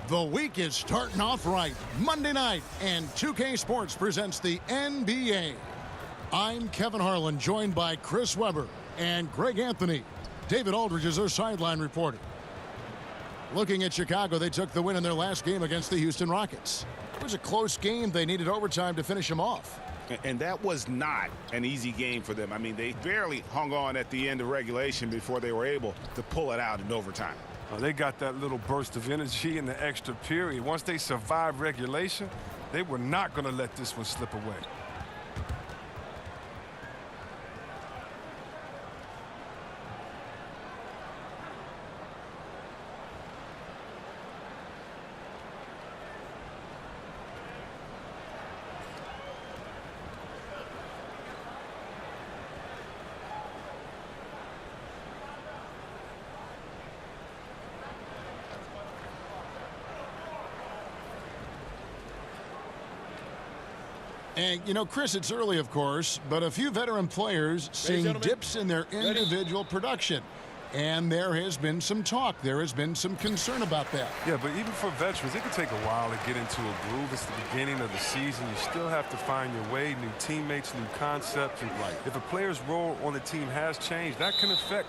The week is starting off right. Monday night, and 2K Sports presents the NBA. I'm Kevin Harlan, joined by Chris Webber and Greg Anthony. David Aldridge is our sideline reporter. Looking at Chicago, they took the win in their last game against the Houston Rockets. It was a close game. They needed overtime to finish them off. And that was not an easy game for them. I mean, they barely hung on at the end of regulation before they were able to pull it out in overtime. They got that little burst of energy in the extra period. Once they survived regulation, they were not going to let this one slip away. And, you know, Chris, it's early, of course, but a few veteran players seeing dips in their individual production. And there has been some talk. There has been some concern about that. Yeah, but even for veterans, it can take a while to get into a groove. It's the beginning of the season. You still have to find your way, new teammates, new concepts. And if a player's role on the team has changed, that can affect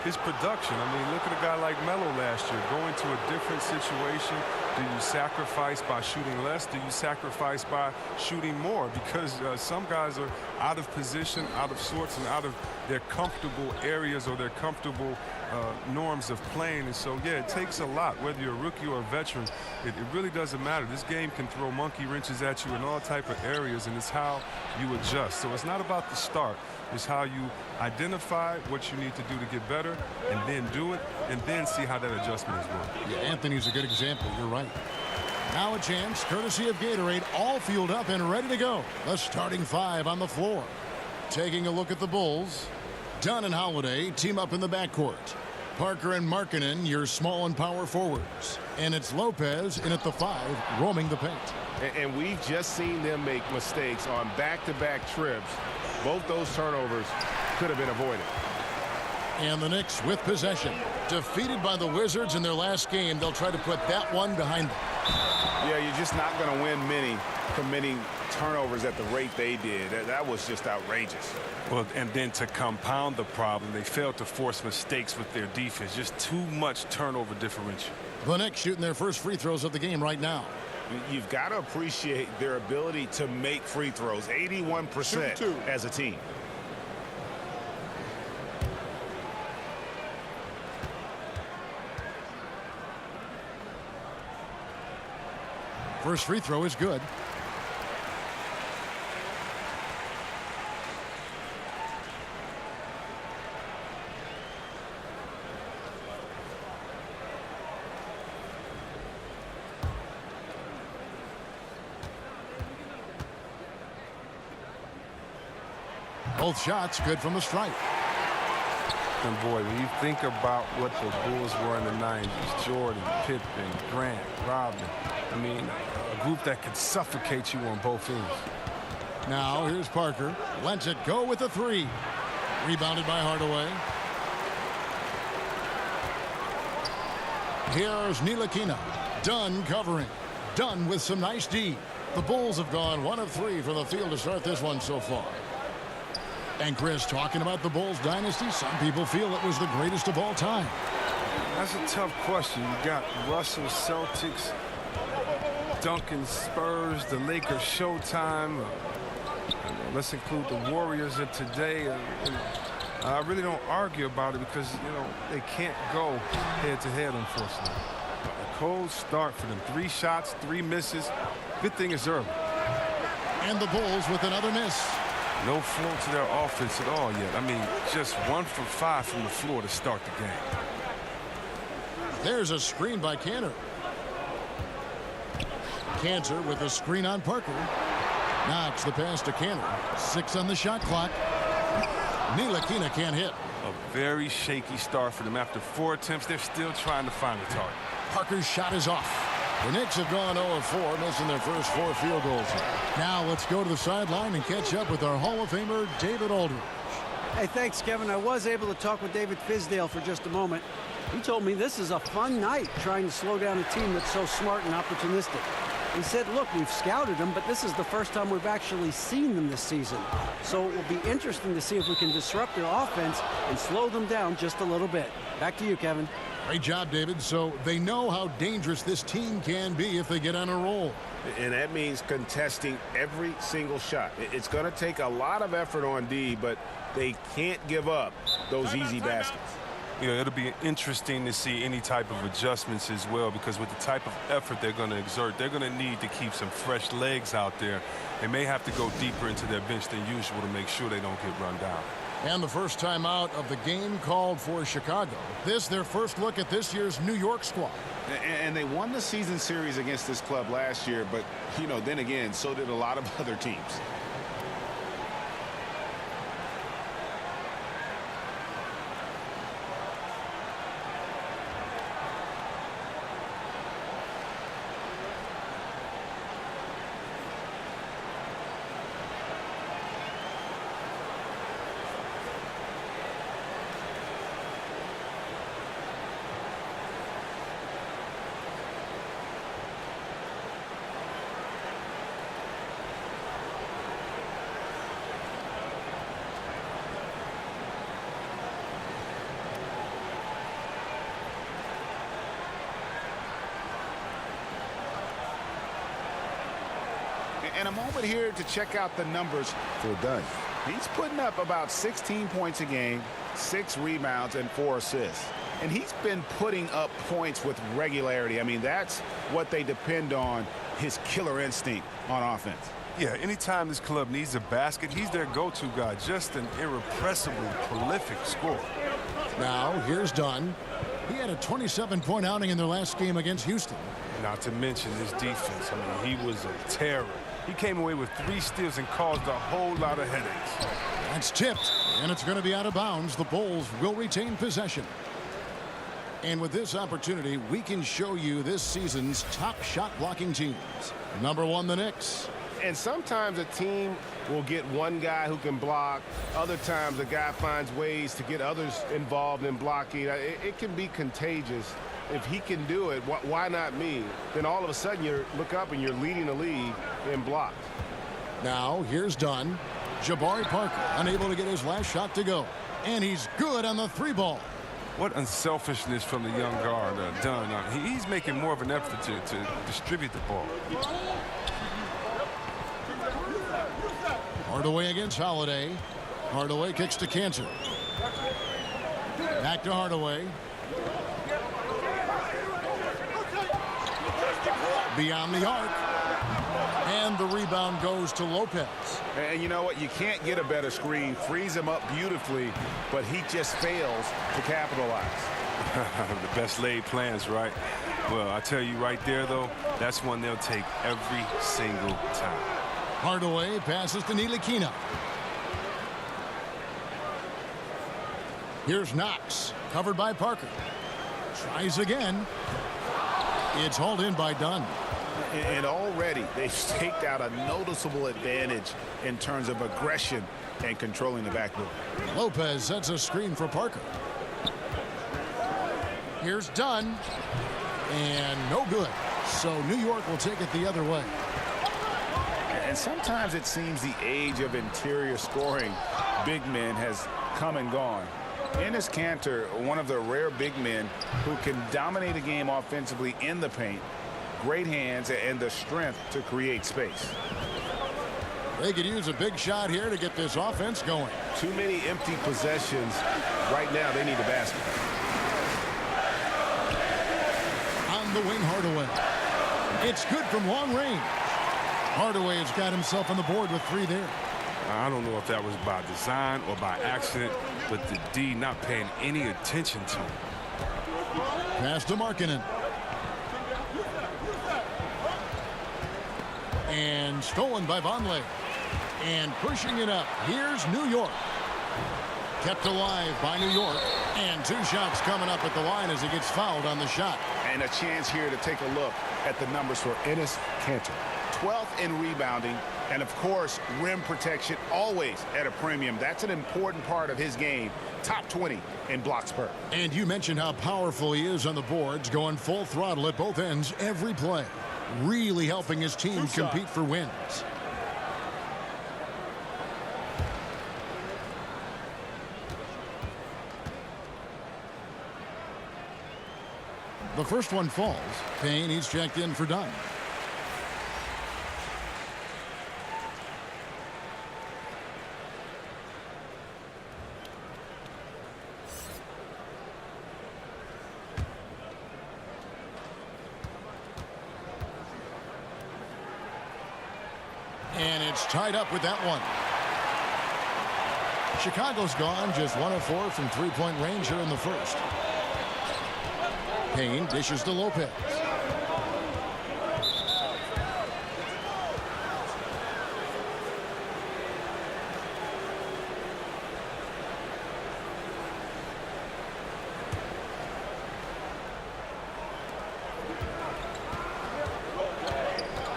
his production. I mean, look at a guy like Melo last year, going to a different situation. Do you sacrifice by shooting less? Do you sacrifice by shooting more? Because some guys are out of position, out of sorts, and out of their comfortable areas or their comfortable norms of playing. And so, yeah, it takes a lot, whether you're a rookie or a veteran. It really doesn't matter. This game can throw monkey wrenches at you in all type of areas, and it's how you adjust. So it's not about the start. It's how you identify what you need to do to get better, and then do it, and then see how that adjustment is going. Yeah, Anthony's a good example. You're right. Now a chance, courtesy of Gatorade, all fueled up and ready to go. The starting five on the floor. Taking a look at the Bulls. Dunn and Holiday team up in the backcourt. Parker and Markkanen, your small and power forwards. And it's Lopez in at the 5, roaming the paint. And we've just seen them make mistakes on back-to-back trips. Both those turnovers could have been avoided. And the Knicks with possession. Defeated by the Wizards in their last game, they'll try to put that one behind them. Yeah, you're just not going to win many committing turnovers at the rate they did. That was just outrageous. Well, and then to compound the problem, they failed to force mistakes with their defense. Just too much turnover differential. The Knicks shooting their first free throws of the game right now. You've got to appreciate their ability to make free throws. 81% as a team. First free throw is good. Both shots good from the stripe. And boy, when you think about what the Bulls were in the 90s, Jordan, Pippen, Grant, Rodman, I mean, a group that could suffocate you on both ends. Now here's Parker. Lets it go with a 3. Rebounded by Hardaway. Here's Ntilikina. Dunn covering. Dunn with some nice D. The Bulls have gone 1 of 3 from the field to start this one so far. And Chris, talking about the Bulls dynasty, some people feel it was the greatest of all time. That's a tough question. You got Russell, Celtics, Duncan, Spurs, the Lakers, Showtime. Let's include the Warriors of today. I really don't argue about it because, you know, they can't go head-to-head, unfortunately. A cold start for them. 3 shots, 3 misses. Good thing it's early. And the Bulls with another miss. No flow to their offense at all yet. I mean, just 1 for 5 from the floor to start the game. There's a screen by Cantor. Cantor with a screen on Parker. Knox the pass to Cantor. 6 on the shot clock. Ntilikina can't hit. A very shaky start for them. After 4 attempts, they're still trying to find the target. Parker's shot is off. The Knicks have gone 0 of 4, missing their first 4 field goals. Now let's go to the sideline and catch up with our Hall of Famer, David Aldridge. Hey, thanks, Kevin. I was able to talk with David Fizdale for just a moment. He told me this is a fun night trying to slow down a team that's so smart and opportunistic. He said, look, we've scouted them, but this is the first time we've actually seen them this season. So it will be interesting to see if we can disrupt their offense and slow them down just a little bit. Back to you, Kevin. Great job, David. So they know how dangerous this team can be if they get on a roll. And that means contesting every single shot. It's going to take a lot of effort on D, but they can't give up those easy baskets. You know, it'll be interesting to see any type of adjustments as well, because with the type of effort they're going to exert, they're going to need to keep some fresh legs out there. They may have to go deeper into their bench than usual to make sure they don't get run down. And the first time out of the game called for Chicago. This their first look at this year's New York squad. And they won the season series against this club last year, but, you know, then again, so did a lot of other teams. And a moment here to check out the numbers for Dunn. He's putting up about 16 points a game, 6 rebounds, and 4 assists. And he's been putting up points with regularity. I mean, that's what they depend on, his killer instinct on offense. Yeah, anytime this club needs a basket, he's their go-to guy. Just an irrepressibly prolific scorer. Now, here's Dunn. He had a 27-point outing in their last game against Houston. Not to mention his defense. I mean, he was a terror. He came away with 3 steals and caused a whole lot of headaches. That's tipped, and it's going to be out of bounds. The Bulls will retain possession. And with this opportunity, we can show you this season's top shot blocking teams. Number 1, the Knicks. And sometimes a team will get one guy who can block. Other times a guy finds ways to get others involved in blocking. It can be contagious. If he can do it, why not me? Then all of a sudden you look up and you're leading the league in blocks. Now here's Dunn. Jabari Parker unable to get his last shot to go. And he's good on the 3-ball. What unselfishness from the young guard, Dunn. He's making more of an effort to distribute the ball. Hardaway against Holiday. Hardaway kicks to Cantor. Back to Hardaway. Beyond the arc. And the rebound goes to Lopez. And you know what? You can't get a better screen. Frees him up beautifully, but he just fails to capitalize. The best laid plans, right? Well, I tell you right there, though, that's one they'll take every single time. Hardaway passes to Ntilikina. Here's Knox, covered by Parker. Tries again. It's hauled in by Dunn. And already they've staked out a noticeable advantage in terms of aggression and controlling the backboard. Lopez sets a screen for Parker. Here's Dunn. And no good. So New York will take it the other way. And sometimes it seems the age of interior scoring big men has come and gone. Enes Kanter, one of the rare big men who can dominate a game offensively in the paint, great hands and the strength to create space. They could use a big shot here to get this offense going. Too many empty possessions. Right now they need a basket. On the wing, Hardaway. It's good from long range. Hardaway has got himself on the board with 3 there. I don't know if that was by design or by accident, but the D not paying any attention to him. Pass to Markkanen. And stolen by Vonleh. And pushing it up. Here's New York. Kept alive by New York. And 2 shots coming up at the line as he gets fouled on the shot. And a chance here to take a look at the numbers for Enes Kanter. 12th in rebounding, and of course, rim protection always at a premium. That's an important part of his game. Top 20 in blocks per. And you mentioned how powerful he is on the boards, going full throttle at both ends every play. Really helping his team compete for wins. The first one falls. Payne, he's checked in for Dunn. And it's tied up with that one. Chicago's gone just 1 of 4 from three-point range here in the first. Payne dishes to Lopez.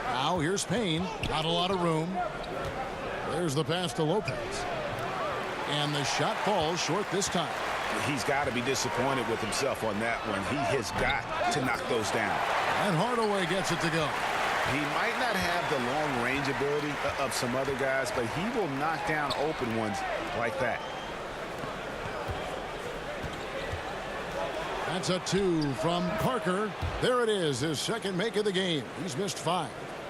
Now here's Payne. Not a lot of room. There's the pass to Lopez. And the shot falls short this time. He's got to be disappointed with himself on that one. He has got to knock those down. And Hardaway gets it to go. He might not have the long range ability of some other guys, but he will knock down open ones like that. That's a 2 from Parker. There it is, his second make of the game. He's missed 5.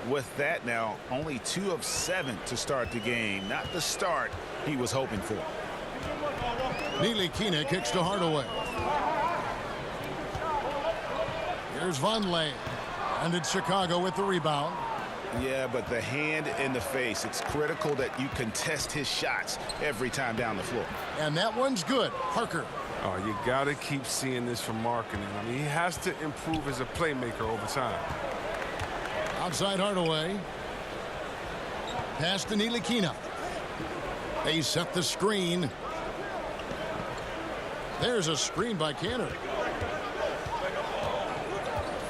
With that now, only 2 of 7 to start the game. Not the start he was hoping for. Ntilikina kicks to Hardaway. Here's Vonleh. And it's Chicago with the rebound. Yeah, but the hand in the face. It's critical that you contest his shots every time down the floor. And that one's good. Parker. Oh, you got to keep seeing this from Markkanen. I mean, he has to improve as a playmaker over time. Outside Hardaway. Pass to Ntilikina. They set the screen. There's a screen by Kanter.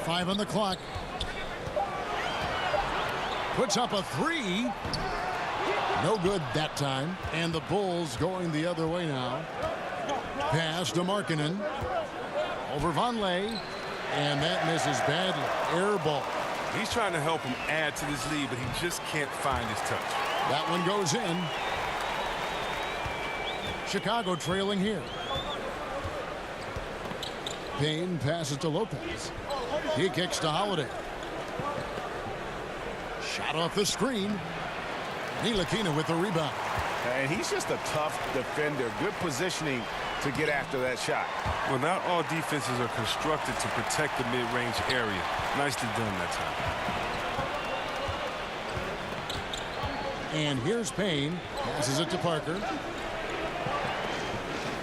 5 on the clock. Puts up a 3. No good that time. And the Bulls going the other way now. Pass to Markkanen. Over Vonleh. And that misses badly. Air ball. He's trying to help him add to this lead, but he just can't find his touch. That one goes in. Chicago trailing here. Payne passes to Lopez. He kicks to Holiday. Shot off the screen. Ntilikina with the rebound. And he's just a tough defender. Good positioning to get after that shot. Well, not all defenses are constructed to protect the mid-range area. Nicely done that time. And here's Payne. Passes it to Parker.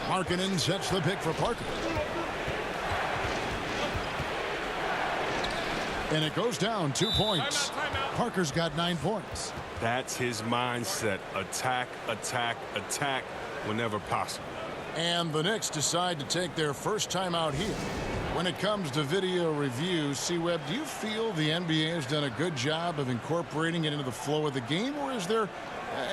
Markkanen sets the pick for Parker. And it goes down 2 points. Parker's got 9 points. That's his mindset. Attack, attack, attack whenever possible. And the Knicks decide to take their first time out here. When it comes to video review, C-Web, do you feel the NBA has done a good job of incorporating it into the flow of the game, or is there,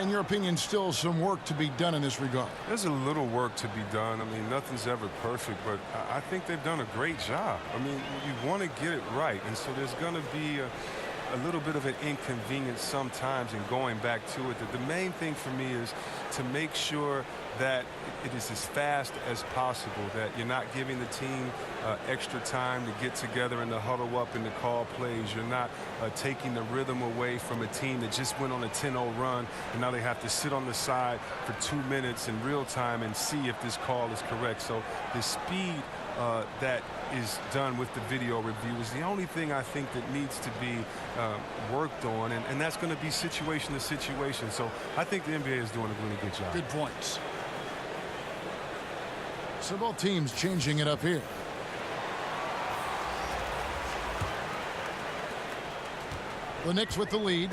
in your opinion, still some work to be done in this regard? There's a little work to be done. I mean, nothing's ever perfect, but I think they've done a great job. I mean, you want to get it right, and so there's going to be a little bit of an inconvenience sometimes in going back to it. The main thing for me is to make sure that it is as fast as possible, that you're not giving the team extra time to get together and to huddle up and to call plays. You're not taking the rhythm away from a team that just went on a 10-0 run, and now they have to sit on the side for 2 minutes in real time and see if this call is correct. So the speed that is done with the video review is the only thing I think that needs to be worked on, and that's going to be situation to situation. So I think the NBA is doing a really good job. Good points. So both teams changing it up here. The Knicks with the lead.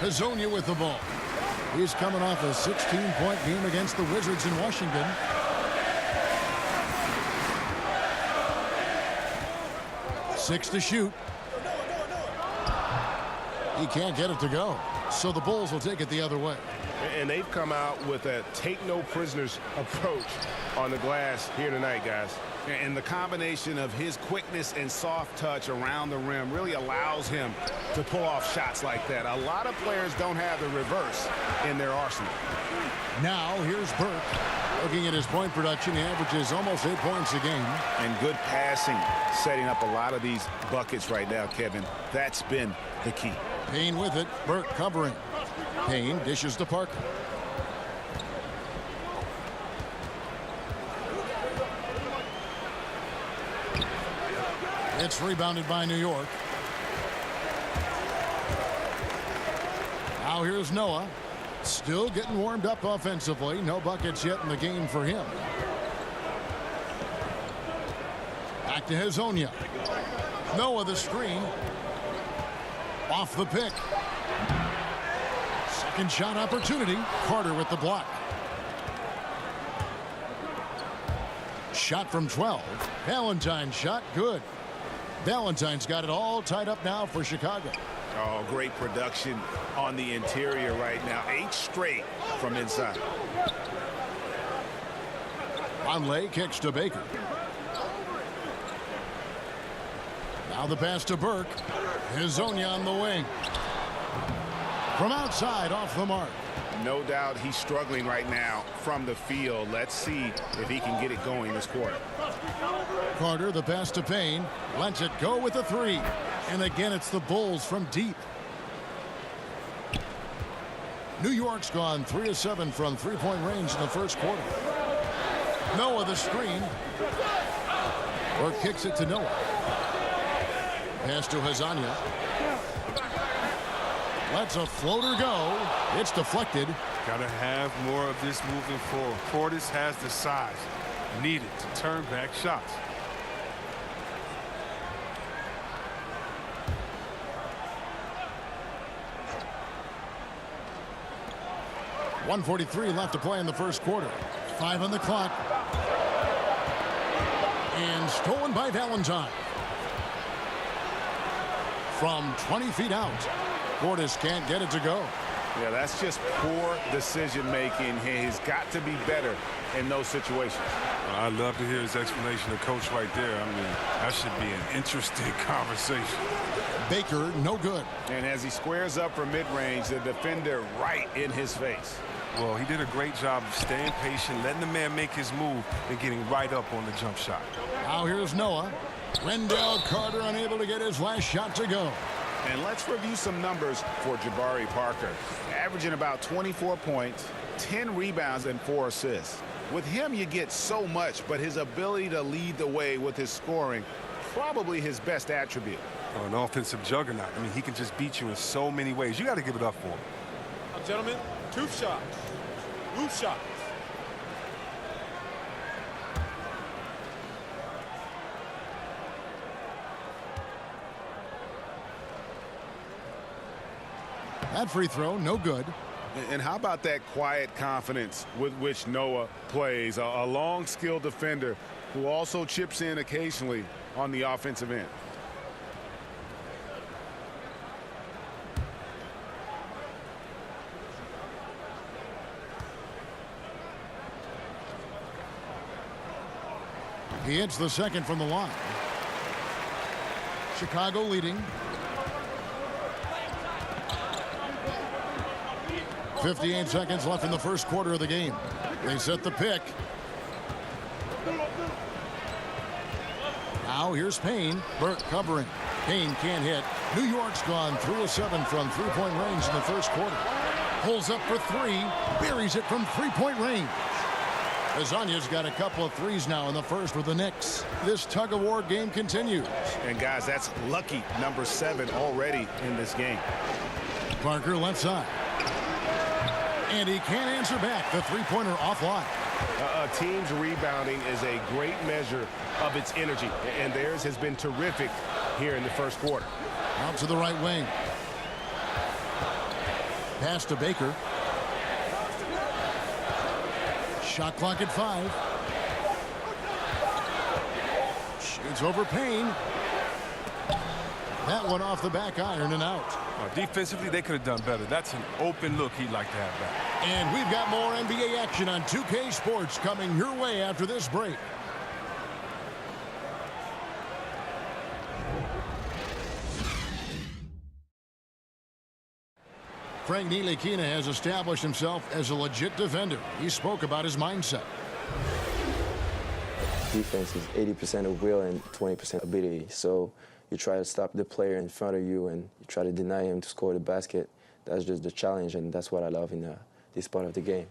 Hazonia with the ball. He's coming off a 16-point game against the Wizards in Washington. 6 to shoot. He can't get it to go. So the Bulls will take it the other way. And they've come out with a take-no-prisoners approach on the glass here tonight, guys. And the combination of his quickness and soft touch around the rim really allows him to pull off shots like that. A lot of players don't have the reverse in their arsenal. Now here's Burke. Looking at his point production, he averages almost 8 points a game. And good passing, setting up a lot of these buckets right now, Kevin. That's been the key. Payne with it. Burke covering. Payne dishes to Parker. It's rebounded by New York. Now here's Noah. Still getting warmed up offensively. No buckets yet in the game for him. Back to Hezonja. Noah the screen. Off the pick. Second shot opportunity. Carter with the block. Shot from 12. Valentine's shot good. Valentine's got it all tied up now for Chicago. Oh, great production on the interior right now. 8 straight from inside. Conley kicks to Baker. Now the pass to Burke. Hezonja on the wing. From outside, off the mark. No doubt he's struggling right now from the field. Let's see if he can get it going this quarter. Carter, the pass to Payne. Lets it go with a 3. And again, it's the Bulls from deep. New York's gone 3 of 7 from three-point range in the first quarter. Noah the screen. Or kicks it to Noah. Pass to Hezonja. Lets a floater go. It's deflected. Got to have more of this moving forward. Portis has the size needed to turn back shots. .143 left to play in the first quarter. 5 on the clock. And stolen by Valentine. From 20 feet out. Portis can't get it to go. Yeah, that's just poor decision-making. He's got to be better in those situations. I'd love to hear his explanation of coach right there. I mean, that should be an interesting conversation. Baker, no good. And as he squares up for mid-range, the defender right in his face. Well, he did a great job of staying patient, letting the man make his move, and getting right up on the jump shot. Now here's Noah. Wendell Carter unable to get his last shot to go. And let's review some numbers for Jabari Parker. Averaging about 24 points, 10 rebounds, and 4 assists. With him, you get so much, but his ability to lead the way with his scoring, probably his best attribute. Oh, an offensive juggernaut. I mean, he can just beat you in so many ways. You got to give it up for him. Gentlemen, 2 shots. 2 shots. That free throw, no good. And how about that quiet confidence with which Noah plays? A long, skilled defender who also chips in occasionally on the offensive end. He hits the second from the line. Chicago leading. 58 seconds left in the first quarter of the game. They set the pick. Now here's Payne. Burke covering. Payne can't hit. New York's gone 3 of 7 from three-point range in the first quarter. Pulls up for 3. Buries it from three-point range. Hezonja's got a couple of threes now in the first with the Knicks. This tug-of-war game continues. And guys, that's lucky number 7 already in this game. Parker left side. And he can't answer back. The three-pointer offline. A team's rebounding is a great measure of its energy, and theirs has been terrific here in the first quarter. Out to the right wing. Pass to Baker. Shot clock at 5. Shoots over Payne. That one off the back iron and out. Defensively, they could have done better. That's an open look he'd like to have back. And we've got more NBA action on 2K Sports coming your way after this break. Frank Ntilikina has established himself as a legit defender. He spoke about his mindset. Defense is 80% of will and 20% ability. So you try to stop the player in front of you and you try to deny him to score the basket. That's just the challenge, and that's what I love in this part of the game.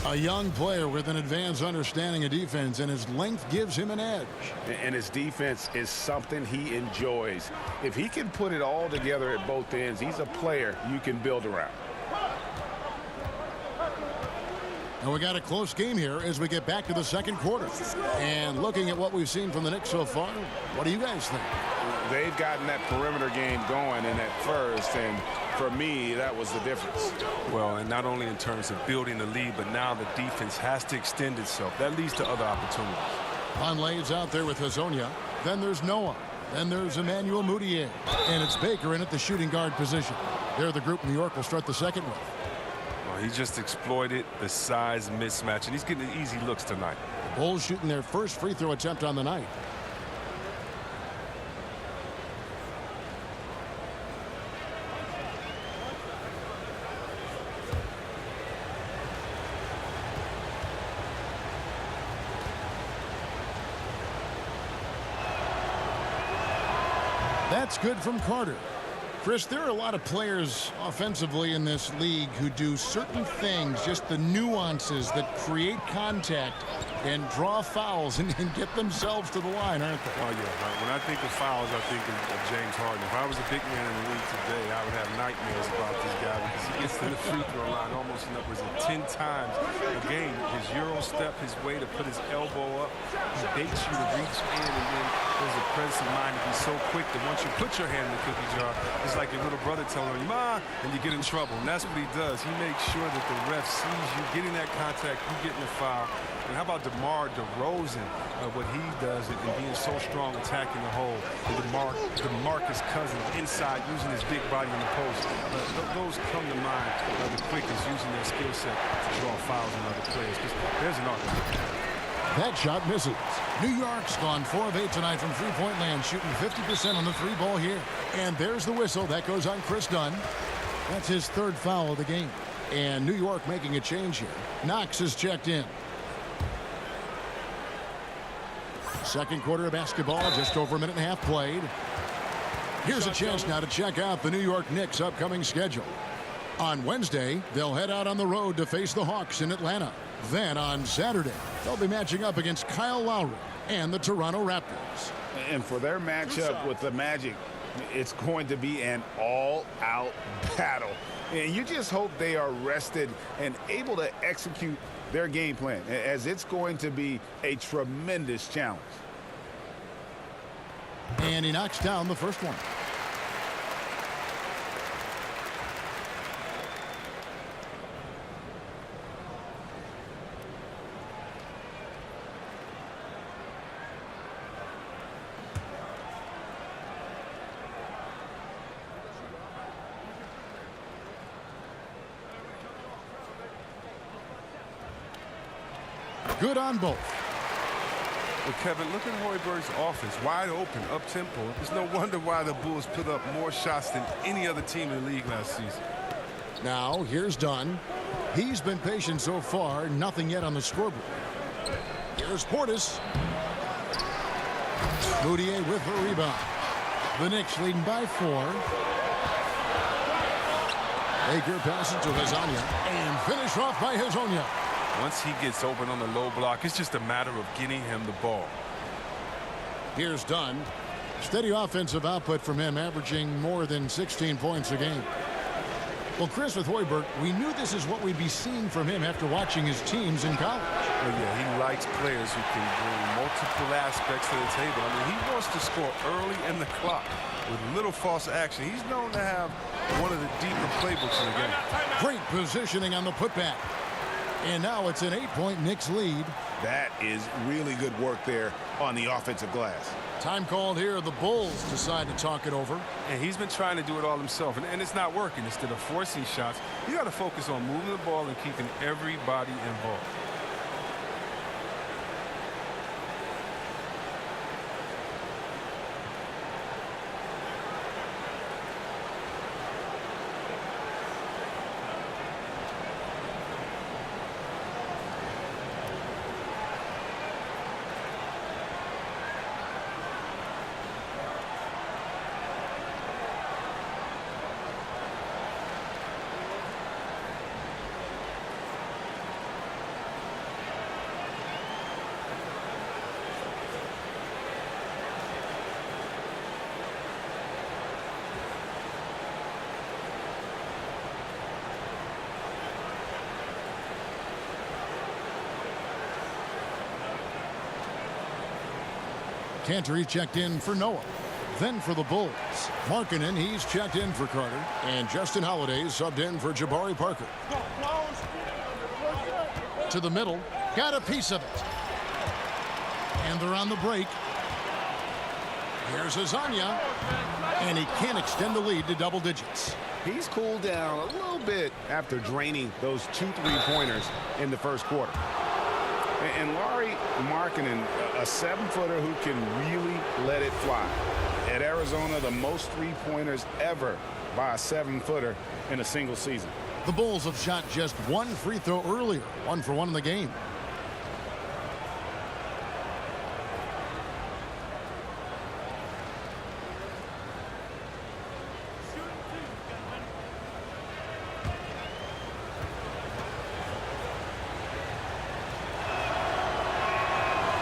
A young player with an advanced understanding of defense, and his length gives him an edge. And his defense is something he enjoys. If he can put it all together at both ends, he's a player you can build around. And we got a close game here as we get back to the second quarter. And looking at what we've seen from the Knicks so far, what do you guys think? They've gotten that perimeter game going in that first, and for me, that was the difference. Well, and not only in terms of building the lead, but now the defense has to extend itself. That leads to other opportunities. Conley's out there with Hazonia. Then there's Noah. Then there's Emmanuel Mudiay. And it's Baker in at the shooting guard position. They're the group New York will start the second with. Well, he just exploited the size mismatch, and he's getting easy looks tonight. The Bulls shooting their first free throw attempt on the night. That's good from Carter. Chris, there are a lot of players offensively in this league who do certain things, just the nuances that create contact and draw fouls and get themselves to the line, aren't they? Oh, yeah. Right. When I think of fouls, I think of James Harden. If I was a big man in the league today, I would have nightmares about this guy because he gets to the free throw line almost an upwards of 10 times a game. His Euro step, his way to put his elbow up, he baits you to reach in, and then there's a presence of mind to be so quick that once you put your hand in the cookie jar, it's like your little brother telling you, "Ma," and you get in trouble. And that's what he does. He makes sure that the ref sees you getting that contact, you getting the foul. And how about DeMar DeRozan, what he does and being so strong attacking the hole. DeMarcus Cousins inside using his big body in the post. Those come to mind the quickest, using their skill set to draw fouls on other players. There's an argument. That shot misses. New York's gone 4 of 8 tonight from three-point land, shooting 50% on the three ball here. And there's the whistle. That goes on Chris Dunn. That's his third foul of the game. And New York making a change here. Knox is checked in. Second quarter of basketball, just over a minute and a half played. Here's a chance now to check out the New York Knicks' upcoming schedule. On Wednesday, they'll head out on the road to face the Hawks in Atlanta. Then on Saturday, they'll be matching up against Kyle Lowry and the Toronto Raptors. And for their matchup with the Magic, it's going to be an all-out battle. And you just hope they are rested and able to execute their game plan, as it's going to be a tremendous challenge. And he knocks down the first one. Good on both. Well, Kevin, look at Hoiberg's offense. Wide open, up-tempo. It's no wonder why the Bulls put up more shots than any other team in the league last season. Now, here's Dunn. He's been patient so far. Nothing yet on the scoreboard. Here's Portis. Mudiay with the rebound. The Knicks leading by 4. Baker passes to Hazonia. And finished off by Hazonia. Once he gets open on the low block, it's just a matter of getting him the ball. Here's Dunn. Steady offensive output from him, averaging more than 16 points a game. Well, Chris, with Hoiberg, we knew this is what we'd be seeing from him after watching his teams in college. Well, yeah, he likes players who can bring multiple aspects to the table. I mean, he wants to score early in the clock with little false action. He's known to have one of the deeper playbooks in the game. Great positioning on the putback. And now it's an 8-point Knicks lead. That is really good work there on the offensive glass. Time called here. The Bulls decide to talk it over. And he's been trying to do it all himself, and it's not working. Instead of forcing shots, you got to focus on moving the ball and keeping everybody involved. Cantor, he's checked in for Noah. Then for the Bulls, Markkanen, he's checked in for Carter. And Justin Holiday subbed in for Jabari Parker. To the middle, got a piece of it. And they're on the break. Here's Azania. And he can't extend the lead to double digits. He's cooled down a little bit after draining those 2 3-pointers in the first quarter. And Lauri Markkanen, a 7-footer who can really let it fly. At Arizona, the most 3-pointers ever by a 7-footer in a single season. The Bulls have shot just 1 free throw earlier, 1 for 1 in the game.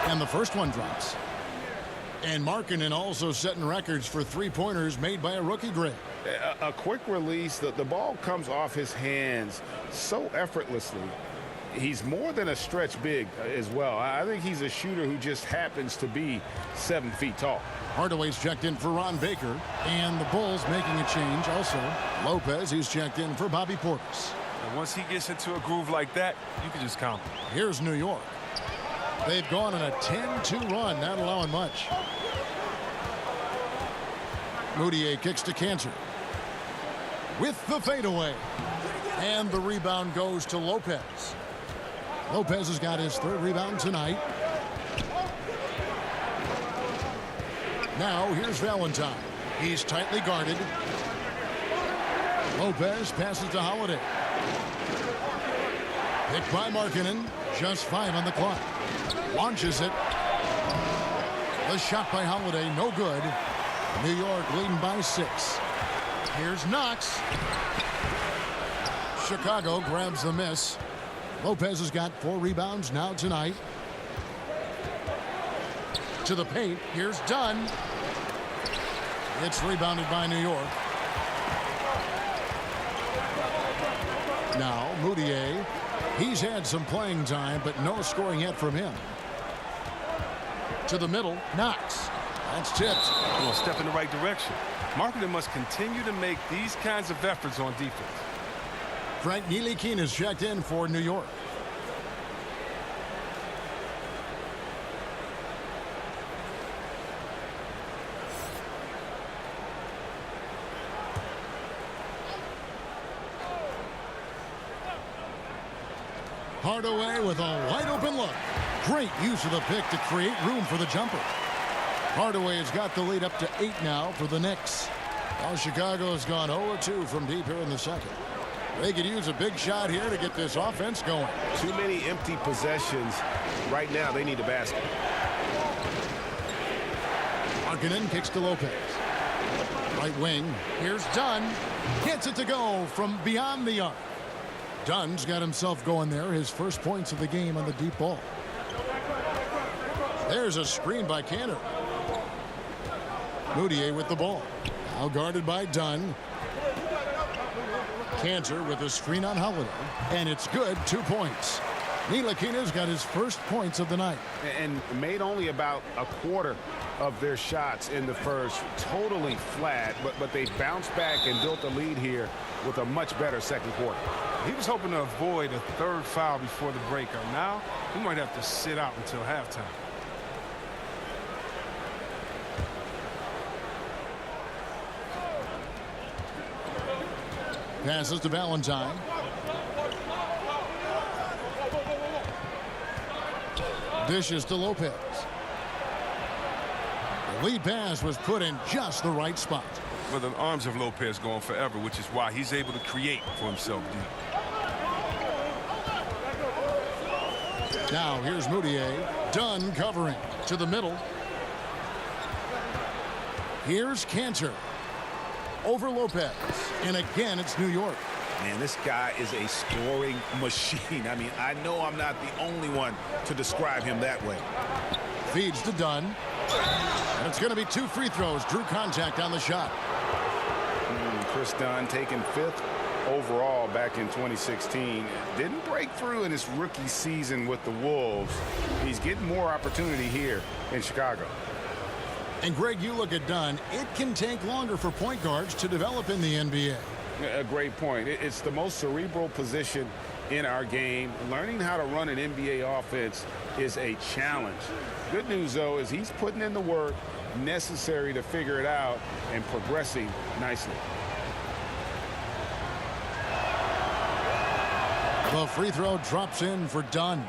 And the first one drops. And Markkanen also setting records for 3-pointers made by a rookie grade. A quick release, the ball comes off his hands so effortlessly. He's more than a stretch big as well. I think he's a shooter who just happens to be 7 feet tall. Hardaway's checked in for Ron Baker. And the Bulls making a change also. Lopez, he's checked in for Bobby Portis. And once he gets into a groove like that, you can just count him. Here's New York. They've gone on a 10-2 run, not allowing much. Moutier kicks to Cantor. With the fadeaway. And the rebound goes to Lopez. Lopez has got his 3rd rebound tonight. Now here's Valentine. He's tightly guarded. Lopez passes to Holiday. Picked by Markkanen. Just 5 on the clock. Launches it. The shot by Holiday, no good. New York leading by 6. Here's Knox. Chicago grabs the miss. Lopez has got 4 rebounds now tonight. To the paint. Here's Dunn. It's rebounded by New York. Now Moutier. He's had some playing time, but no scoring yet from him. To the middle, Knox. That's tipped. Well, step in the right direction. Markkanen must continue to make these kinds of efforts on defense. Frank Ntilikina is checked in for New York. Hardaway with a wide open look. Great use of the pick to create room for the jumper. Hardaway has got the lead up to 8 now for the Knicks. Well, Chicago has gone 0-2 from deep here in the second. They could use a big shot here to get this offense going. Too many empty possessions. Right now, they need a basket. Markkanen kicks to Lopez. Right wing. Here's Dunn. Gets it to go from beyond the arc. Dunn's got himself going there. His first points of the game on the deep ball. There's a screen by Cantor. Moutier with the ball. Now guarded by Dunn. Cantor with a screen on Holiday. And it's good. 2 points. Ntilikina's got his first points of the night. And made only about a quarter of their shots in the first. Totally flat, but they bounced back and built a lead here with a much better second quarter. He was hoping to avoid a third foul before the breakup. Now, he might have to sit out until halftime. Passes to Valentine. Dishes to Lopez. The lead pass was put in just the right spot. Well, the arms of Lopez going forever, which is why he's able to create for himself deep. Now here's Moutier. Dunn covering to the middle. Here's Cantor. Over Lopez. And again, it's New York. Man, this guy is a scoring machine. I mean, I know I'm not the only one to describe him that way. Feeds to Dunn. And it's going to be 2 free throws. Drew contact on the shot. Chris Dunn taken 5th overall back in 2016. Didn't break through in his rookie season with the Wolves. He's getting more opportunity here in Chicago. And Greg, you look at Dunn, it can take longer for point guards to develop in the NBA. A great point. It's the most cerebral position in our game. Learning how to run an NBA offense is a challenge. Good news, though, is he's putting in the work necessary to figure it out and progressing nicely. The free throw drops in for Dunn.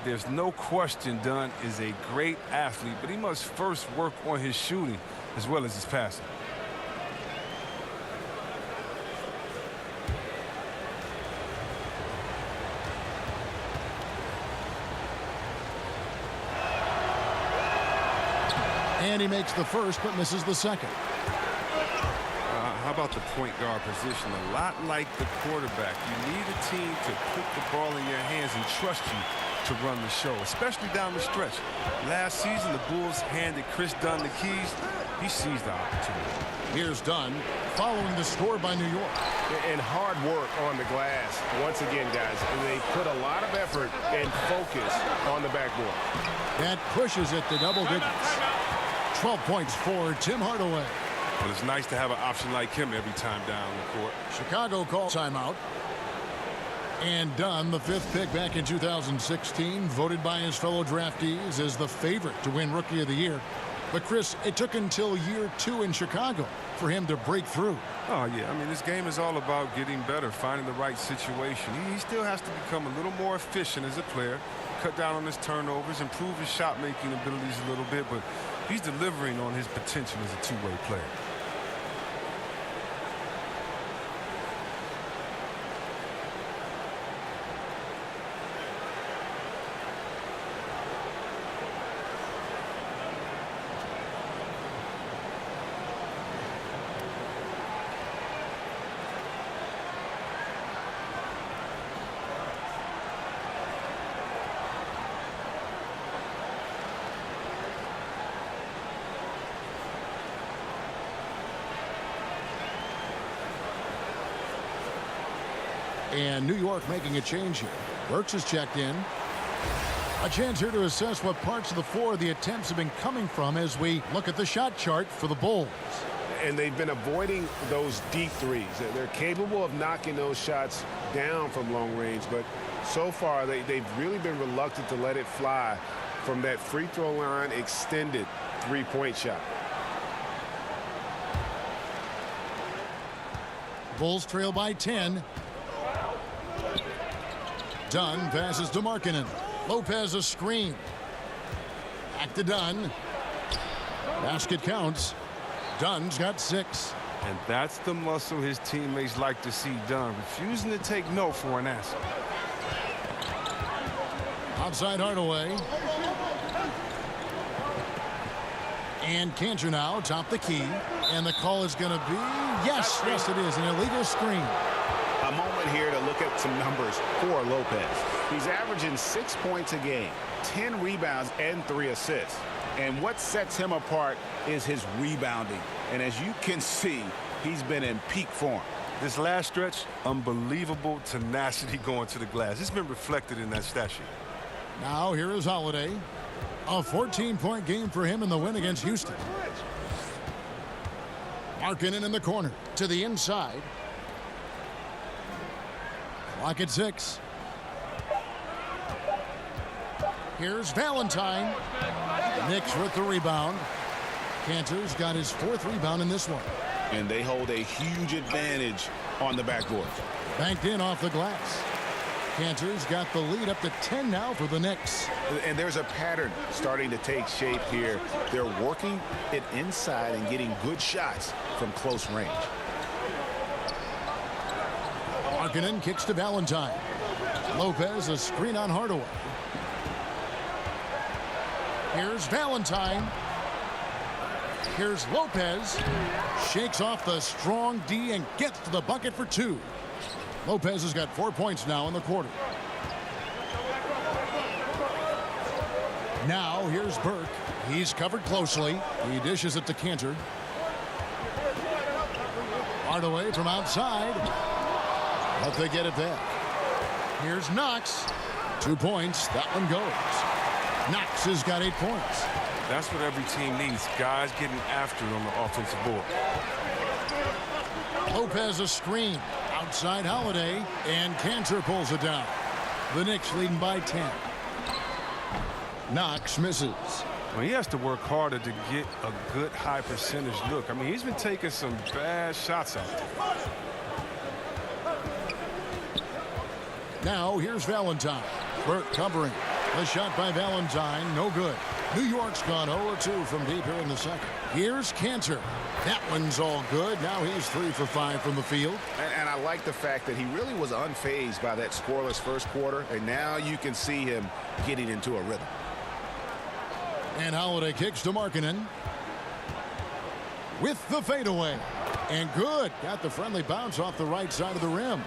There's no question Dunn is a great athlete, but he must first work on his shooting as well as his passing. And he makes the first but misses the second. How about the point guard position? A lot like the quarterback. You need a team to put the ball in your hands and trust you to run the show, especially down the stretch. Last season, the Bulls handed Chris Dunn the keys. He seized the opportunity. Here's Dunn following the score by New York. And hard work on the glass. Once again, guys, they put a lot of effort and focus on the backboard. That pushes it to double digits. 12 points for Tim Hardaway. But it's nice to have an option like him every time down the court. Chicago calls timeout. And Dunn, the 5th pick back in 2016, voted by his fellow draftees as the favorite to win Rookie of the Year. But, Chris, it took until year 2 in Chicago for him to break through. Oh, yeah. I mean, this game is all about getting better, finding the right situation. He still has to become a little more efficient as a player, cut down on his turnovers, improve his shot-making abilities a little bit, but he's delivering on his potential as a two-way player. And New York making a change here. Burks is checked in. A chance here to assess what parts of the floor the attempts have been coming from as we look at the shot chart for the Bulls. And they've been avoiding those deep threes. They're capable of knocking those shots down from long range, but so far they've really been reluctant to let it fly from that free throw line extended three-point shot. Bulls trail by 10. Dunn passes to Markkanen. Lopez a screen. Back to Dunn. Basket counts. Dunn's got 6. And that's the muscle his teammates like to see Dunn, refusing to take no for an answer. Outside Hardaway. And Cantor now top the key. And the call is going to be, yes, it is, an illegal screen. A moment here to look at some numbers for Lopez. He's averaging 6 points a game, 10 rebounds, and 3 assists. And what sets him apart is his rebounding. And as you can see, he's been in peak form. This last stretch, unbelievable tenacity going to the glass. It's been reflected in that stat sheet. Now here is Holiday. A 14-point game for him in the win against Houston. Markkanen in the corner to the inside. Clock at 6. Here's Valentine. Knicks with the rebound. Cantor's got his 4th rebound in this one. And they hold a huge advantage on the backboard. Banked in off the glass. Cantor's got the lead up to 10 now for the Knicks. And there's a pattern starting to take shape here. They're working it inside and getting good shots from close range. Markkanen kicks to Valentine. Lopez a screen on Hardaway. Here's Valentine. Here's Lopez. Shakes off the strong D and gets to the bucket for 2. Lopez has got 4 points now in the quarter. Now here's Burke. He's covered closely. He dishes it to Cantor. Hardaway from outside. But they get it back. Here's Knox. 2 points. That one goes. Knox has got 8 points. That's what every team needs. Guys getting after it on the offensive board. Lopez a screen. Outside Holiday. And Cantor pulls it down. The Knicks leading by 10. Knox misses. Well, he has to work harder to get a good high percentage look. I mean, he's been taking some bad shots out there. Now here's Valentine. Burke covering. The shot by Valentine, no good. New York's gone 0-2 from deep here in the second. Here's Cantor. That one's all good. Now he's 3 for 5 from the field. And I like the fact that he really was unfazed by that scoreless first quarter. And now you can see him getting into a rhythm. And Holiday kicks to Markkanen. With the fadeaway. And good. Got the friendly bounce off the right side of the rim.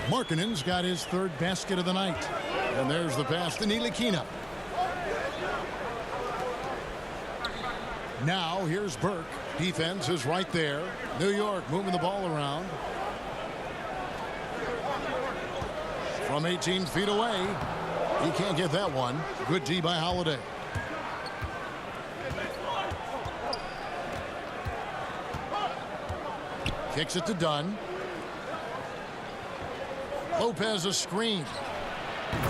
Markkanen's got his 3rd basket of the night. And there's the pass to Ntilikina. Now here's Burke. Defense is right there. New York moving the ball around. From 18 feet away. He can't get that one. Good D by Holiday. Kicks it to Dunn. Lopez a screen.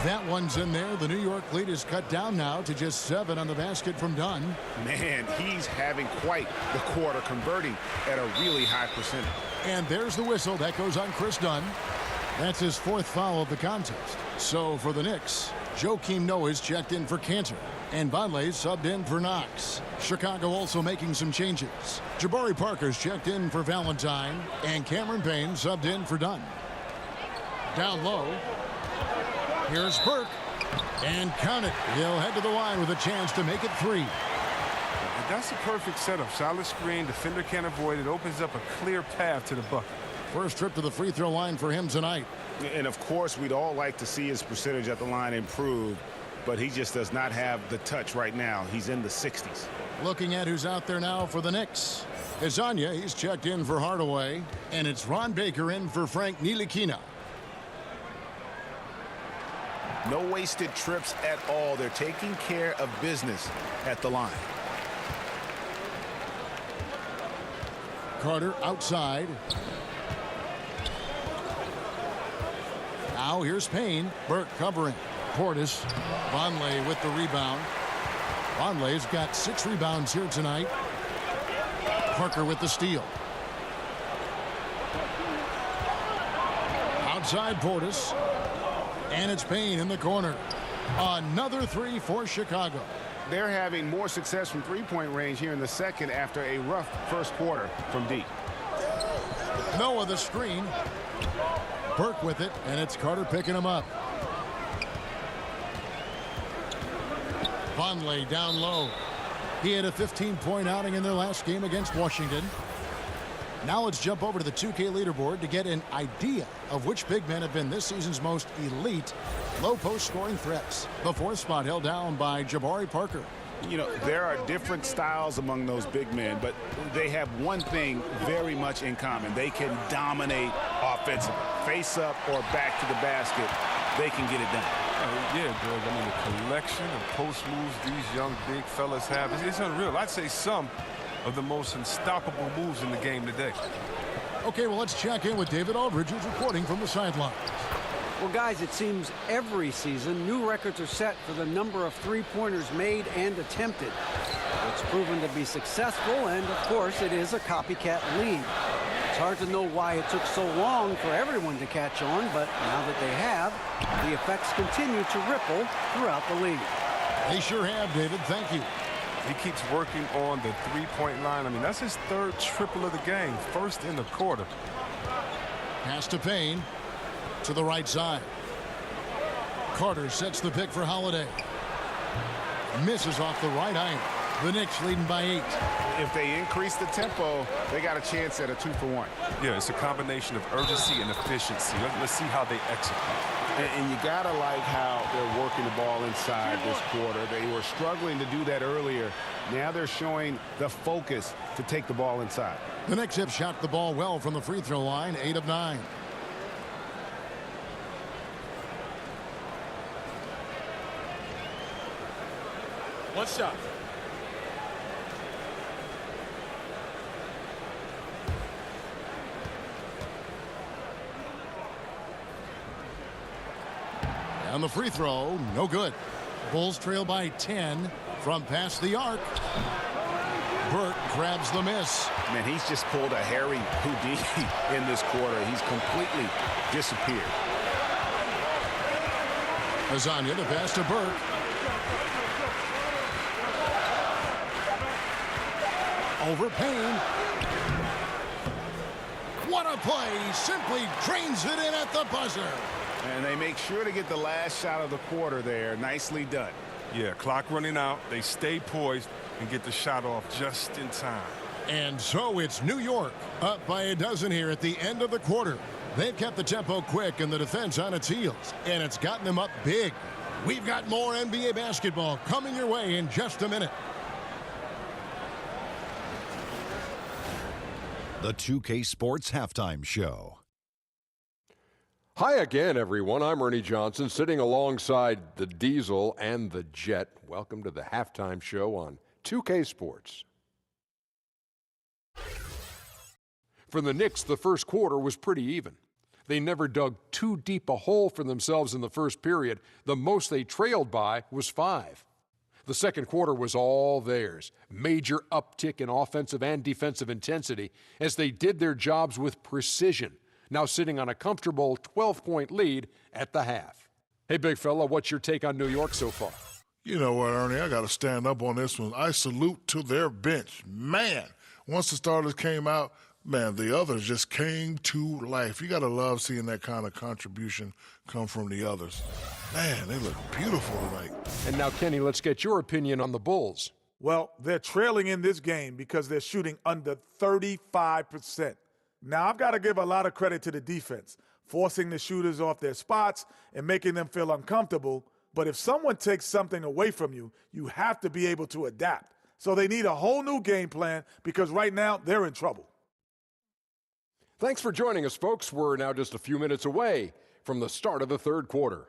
That one's in there. The New York lead is cut down now to just 7 on the basket from Dunn. Man, he's having quite the quarter, converting at a really high percentage. And there's the whistle. That goes on Chris Dunn. That's his 4th foul of the contest. So for the Knicks, Joakim Noah's checked in for Cantor. And Vonleh's subbed in for Knox. Chicago also making some changes. Jabari Parker's checked in for Valentine. And Cameron Payne subbed in for Dunn. Down low. Here's Burke. And count it. He'll head to the line with a chance to make it 3. That's a perfect setup. Solid screen. Defender can't avoid it. Opens up a clear path to the bucket. First trip to the free throw line for him tonight. And of course, we'd all like to see his percentage at the line improve, but he just does not have the touch right now. He's in the 60s. Looking at who's out there now for the Knicks. Azania, he's checked in for Hardaway. And it's Ron Baker in for Frank Ntilikina. No wasted trips at all. They're taking care of business at the line. Carter outside. Now here's Payne. Burke covering. Portis. Vonleh with the rebound. Vonleh's got 6 rebounds here tonight. Parker with the steal. Outside Portis. And it's Payne in the corner. Another 3 for Chicago. They're having more success from three-point range here in the second after a rough first quarter from deep. Noah the screen. Burke with it, and it's Carter picking him up. Vonleh down low. He had a 15-point outing in their last game against Washington. Now let's jump over to the 2K leaderboard to get an idea of which big men have been this season's most elite low-post scoring threats. The 4th spot held down by Jabari Parker. You know, there are different styles among those big men, but they have one thing very much in common. They can dominate offensively. Face up or back to the basket, they can get it done. Yeah, Greg, I mean, the collection of post moves these young big fellas have, it's unreal. I'd say some of the most unstoppable moves in the game today. Okay, well, let's check in with David Aldridge, who's reporting from the sidelines. Well, guys, it seems every season new records are set for the number of three-pointers made and attempted. It's proven to be successful, and of course, it is a copycat league. It's hard to know why it took so long for everyone to catch on, but now that they have, the effects continue to ripple throughout the league. They sure have, David. Thank you. He keeps working on the three-point line. I mean, that's his third triple of the game, first in the quarter. Pass to Payne. To the right side. Carter sets the pick for Holiday. Misses off the right iron. The Knicks leading by 8. If they increase the tempo, they got a chance at a 2-for-1. Yeah, it's a combination of urgency and efficiency. Let's see how they execute. And you got to like how they're working the ball inside this quarter. They were struggling to do that earlier. Now they're showing the focus to take the ball inside. The Knicks have shot the ball well from the free throw line, 8 of 9. One shot. And the free throw, no good. Bulls trail by 10 from past the arc. Burke grabs the miss. Man, he's just pulled a Harry Houdini in this quarter. He's completely disappeared. Lasagna, the pass to Burke. Over Payne. What a play. Simply drains it in at the buzzer. And they make sure to get the last shot of the quarter there. Nicely done. Yeah, clock running out. They stay poised and get the shot off just in time. And so it's New York up by a dozen here at the end of the quarter. They've kept the tempo quick and the defense on its heels, and it's gotten them up big. We've got more NBA basketball coming your way in just a minute. The 2K Sports Halftime Show. Hi again, everyone. I'm Ernie Johnson, sitting alongside the Diesel and the Jet. Welcome to the Halftime Show on 2K Sports. For the Knicks, the first quarter was pretty even. They never dug too deep a hole for themselves in the first period. The most they trailed by was 5. The second quarter was all theirs. Major uptick in offensive and defensive intensity as they did their jobs with precision, now sitting on a comfortable 12-point lead at the half. Hey, big fella, what's your take on New York so far? You know what, Ernie, I got to stand up on this one. I salute to their bench. Man, once the starters came out, man, the others just came to life. You got to love seeing that kind of contribution come from the others. Man, they look beautiful tonight. And now, Kenny, let's get your opinion on the Bulls. Well, they're trailing in this game because they're shooting under 35%. Now, I've got to give a lot of credit to the defense, forcing the shooters off their spots and making them feel uncomfortable. But if someone takes something away from you, you have to be able to adapt. So they need a whole new game plan because right now they're in trouble. Thanks for joining us, folks. We're now just a few minutes away from the start of the third quarter.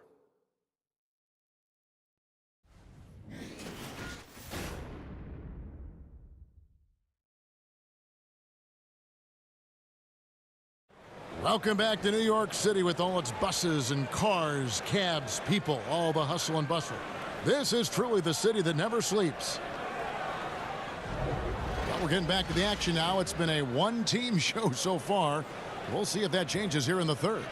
Welcome back to New York City with all its buses and cars, cabs, people, all the hustle and bustle. This is truly the city that never sleeps. Well, we're getting back to the action now. It's been a one-team show so far. We'll see if that changes here in the third.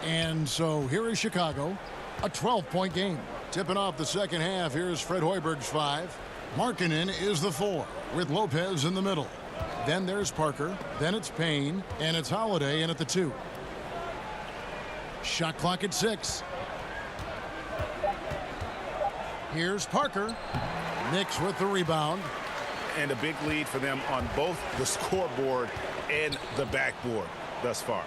And so here is Chicago, a 12-point game. Tipping off the second half, here's Fred Hoiberg's 5. Markkanen is the 4, with Lopez in the middle. Then there's Parker, then it's Payne, and it's Holiday in at the 2. Shot clock at 6. Here's Parker. Knicks with the rebound. And a big lead for them on both the scoreboard and the backboard thus far.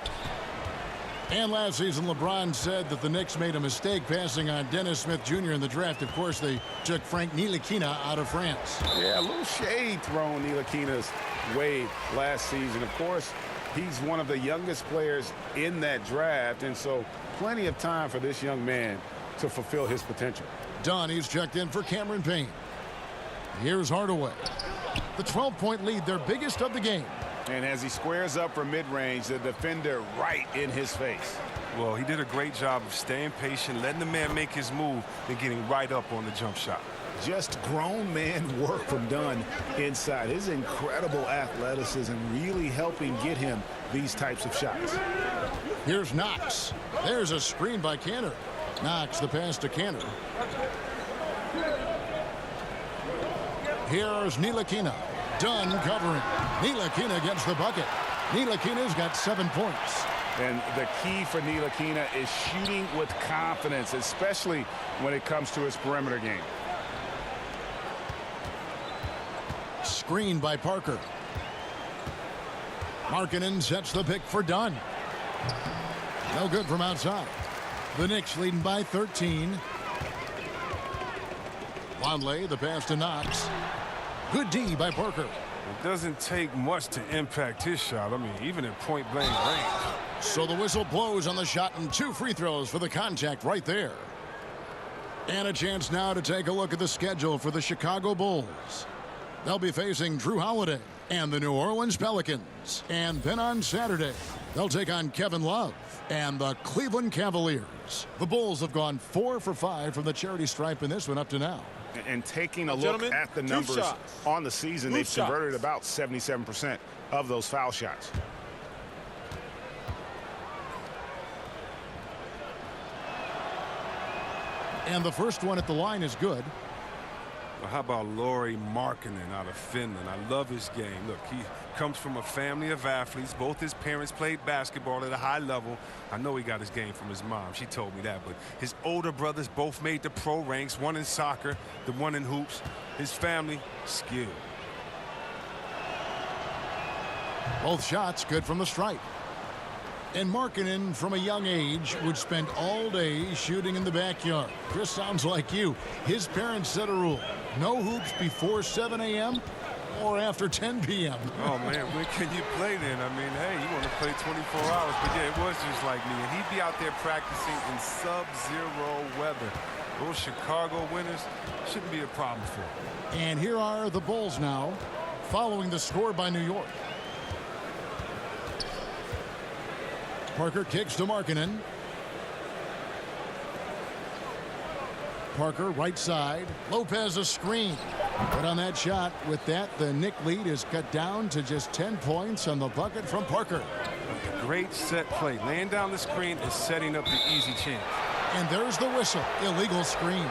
And last season, LeBron said that the Knicks made a mistake passing on Dennis Smith Jr. in the draft. Of course, they took Frank Ntilikina out of France. Yeah, a little shade thrown Ntilikina's way last season. Of course, he's one of the youngest players in that draft, and so plenty of time for this young man to fulfill his potential. Donnie's checked in for Cameron Payne. Here's Hardaway. The 12-point lead, their biggest of the game. And as he squares up for mid-range, the defender right in his face. Well, he did a great job of staying patient, letting the man make his move, and getting right up on the jump shot. Just grown man work from Dunn inside. His incredible athleticism really helping get him these types of shots. Here's Knox. There's a screen by Cantor. Knox, the pass to Cantor. Here's Ntilikina. Dunn covering. Ntilikina gets the bucket. Ntilikina's got 7 points. And the key for Ntilikina is shooting with confidence, especially when it comes to his perimeter game. Screen by Parker. Markkanen sets the pick for Dunn. No good from outside. The Knicks leading by 13. Longley, the pass to Knox. Good D by Parker. It doesn't take much to impact his shot. I mean, even at point-blank range. So the whistle blows on the shot and 2 free throws for the contact right there. And a chance now to take a look at the schedule for the Chicago Bulls. They'll be facing Drew Holiday and the New Orleans Pelicans. And then on Saturday, they'll take on Kevin Love and the Cleveland Cavaliers. The Bulls have gone 4 for 5 from the charity stripe in this one up to now. And taking a look at the numbers on the season, they've converted about 77% of those foul shots. And the first one at the line is good. Well, how about Lauri Markkanen out of Finland? I love his game. Look, he comes from a family of athletes. Both his parents played basketball at a high level. I know he got his game from his mom. She told me that. But his older brothers both made the pro ranks, one in soccer, the one in hoops. His family, skilled. Both shots good from the stripe. And Markkanen, from a young age, would spend all day shooting in the backyard. Chris sounds like you. His parents set a rule. No hoops before 7 a.m. or after 10 p.m. Oh, man, when can you play then? I mean, hey, you want to play 24 hours. But, yeah, it was just like me. And he'd be out there practicing in sub-zero weather. Those Chicago winters shouldn't be a problem for him. And here are the Bulls now, following the score by New York. Parker kicks to Markkanen. Parker right side. Lopez a screen. But on that shot, with that, the Knick lead is cut down to just 10 points on the bucket from Parker. Great set play. Laying down the screen and setting up the easy chance. And there's the whistle. Illegal screen.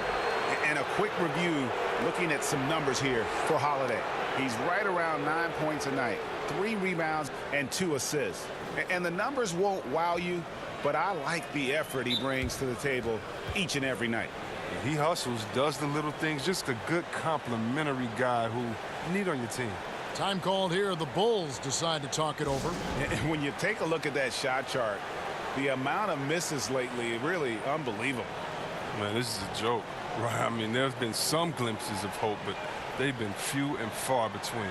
And a quick review looking at some numbers here for Holiday. He's right around 9 points a night, 3 rebounds and 2 assists. And the numbers won't wow you, but I like the effort he brings to the table each and every night. He hustles, does the little things, just a good complimentary guy who you need on your team. Time called here. The Bulls decide to talk it over. And when you take a look at that shot chart, the amount of misses lately, really unbelievable. Man, this is a joke, right? I mean, there's been some glimpses of hope, but they've been few and far between.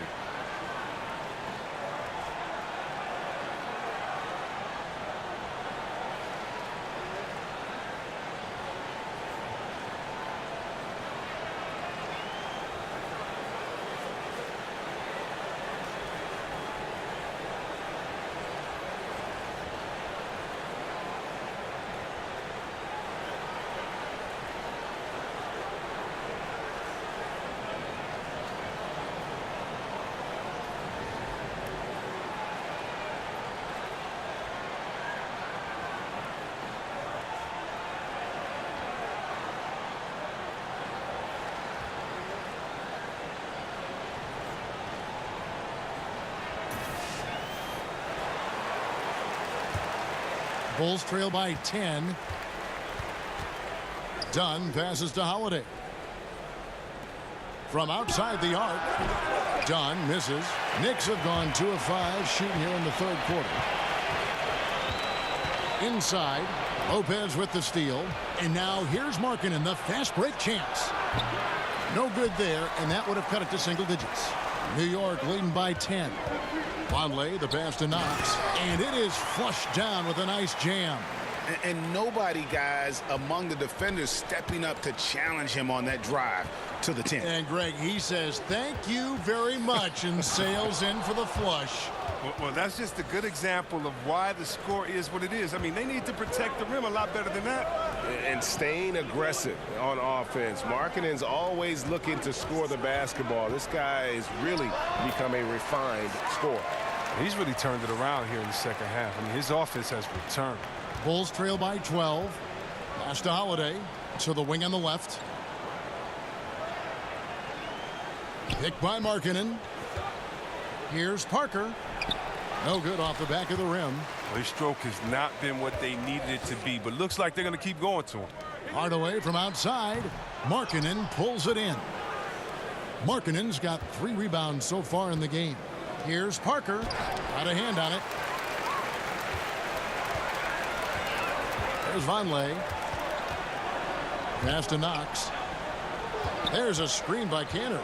Bulls trail by 10. Dunn passes to Holiday. From outside the arc, Dunn misses. Knicks have gone 2 of 5 shooting here in the third quarter. Inside, Lopez with the steal. And now here's Markkanen, the fast break chance. No good there, and that would have cut it to single digits. New York leading by 10. Longley, the pass to Knox, and it is flushed down with a nice jam. And nobody, guys, among the defenders stepping up to challenge him on that drive to the 10. And, Greg, he says, thank you very much, and sails in for the flush. Well, that's just a good example of why the score is what it is. I mean, they need to protect the rim a lot better than that. And staying aggressive on offense. Markkanen's always looking to score the basketball. This guy has really become a refined scorer. He's really turned it around here in the second half. I mean, his offense has returned. Bulls trail by 12. Pass to Holiday to the wing on the left. Picked by Markkanen. Here's Parker. No good off the back of the rim. Well, his stroke has not been what they needed it to be, but looks like they're going to keep going to him. Hardaway from outside. Markkanen pulls it in. Markkanen's got 3 rebounds so far in the game. Here's Parker. Got a hand on it. There's Vonleh. Pass to Knox. There's a screen by Cantor.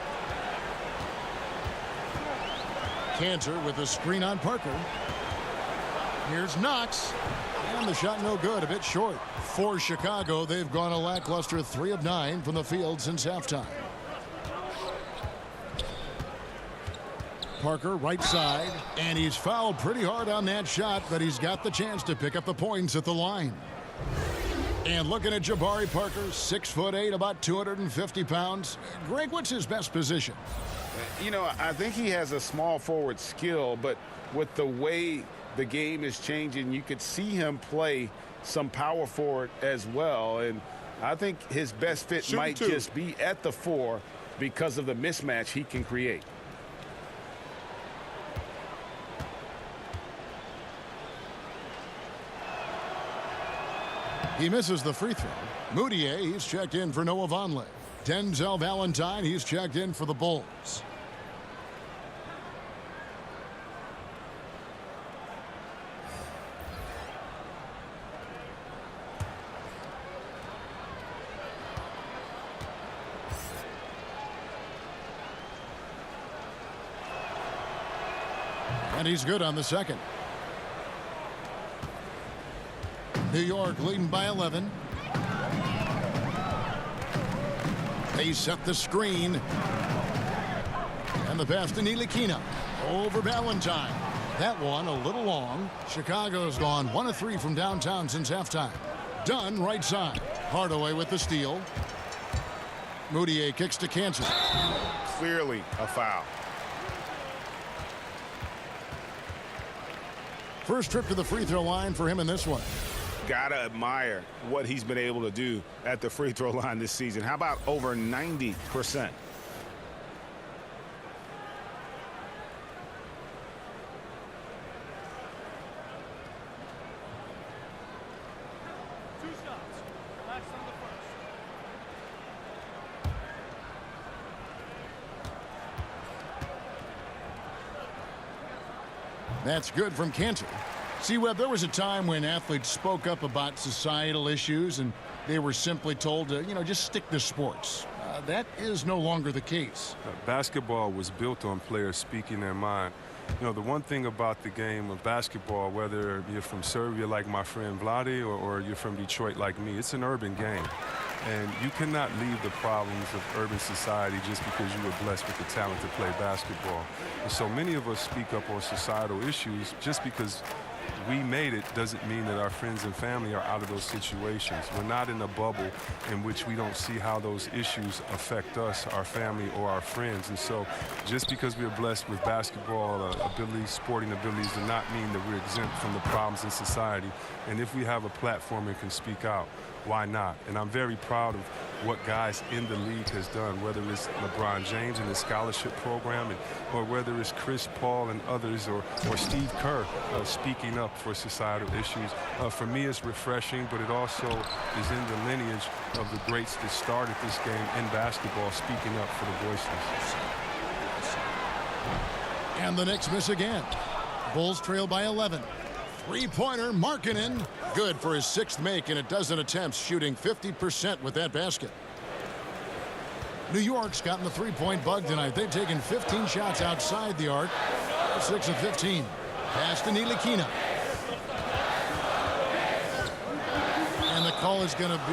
Cantor with a screen on Parker. Here's Knox. And the shot no good, a bit short. For Chicago, they've gone a lackluster 3 of 9 from the field since halftime. Parker right side, and he's fouled pretty hard on that shot, but he's got the chance to pick up the points at the line. And looking at Jabari Parker, 6'8", about 250 pounds. Greg, what's his best position? You know, I think he has a small forward skill, but with the way the game is changing, you could see him play some power forward as well. And I think his best fit might just be at the 4 because of the mismatch he can create. He misses the free throw. Moutier, he's checked in for Noah Vonleh. Denzel Valentine, he's checked in for the Bulls. And he's good on the second. New York leading by 11. They set the screen. And the pass to Ntilikina over Valentine. That one a little long. Chicago's gone 1 of 3 from downtown since halftime. Dunn right side. Hardaway with the steal. Moutier kicks to Kansas. Clearly a foul. First trip to the free throw line for him in this one. Gotta admire what he's been able to do at the free throw line this season. How about over 90%? That's good from Cantor. See, Webb, there was a time when athletes spoke up about societal issues and they were simply told to, just stick to sports. That is no longer the case. Basketball was built on players speaking their mind. The one thing about the game of basketball, whether you're from Serbia like my friend Vlade or you're from Detroit like me, it's an urban game. And you cannot leave the problems of urban society just because you were blessed with the talent to play basketball. And so many of us speak up on societal issues just because we made it doesn't mean that our friends and family are out of those situations. We're not in a bubble in which we don't see how those issues affect us, our family, or our friends. And so just because we're blessed with basketball abilities, sporting abilities, does not mean that we're exempt from the problems in society. And if we have a platform and can speak out, why not? And I'm very proud of what guys in the league has done, whether it's LeBron James and his scholarship program, or whether it's Chris Paul and others, or Steve Kerr speaking up for societal issues. For me, it's refreshing, but it also is in the lineage of the greats that started this game in basketball, speaking up for the voiceless. And the Knicks miss again. Bulls trail by 11. Three-pointer, Markkanen. Good for his 6th make in a dozen attempts, shooting 50% with that basket. New York's gotten the three-point bug tonight. They've taken 15 shots outside the arc. 6 of 15. Pass to Ntilikina. Call is going to be,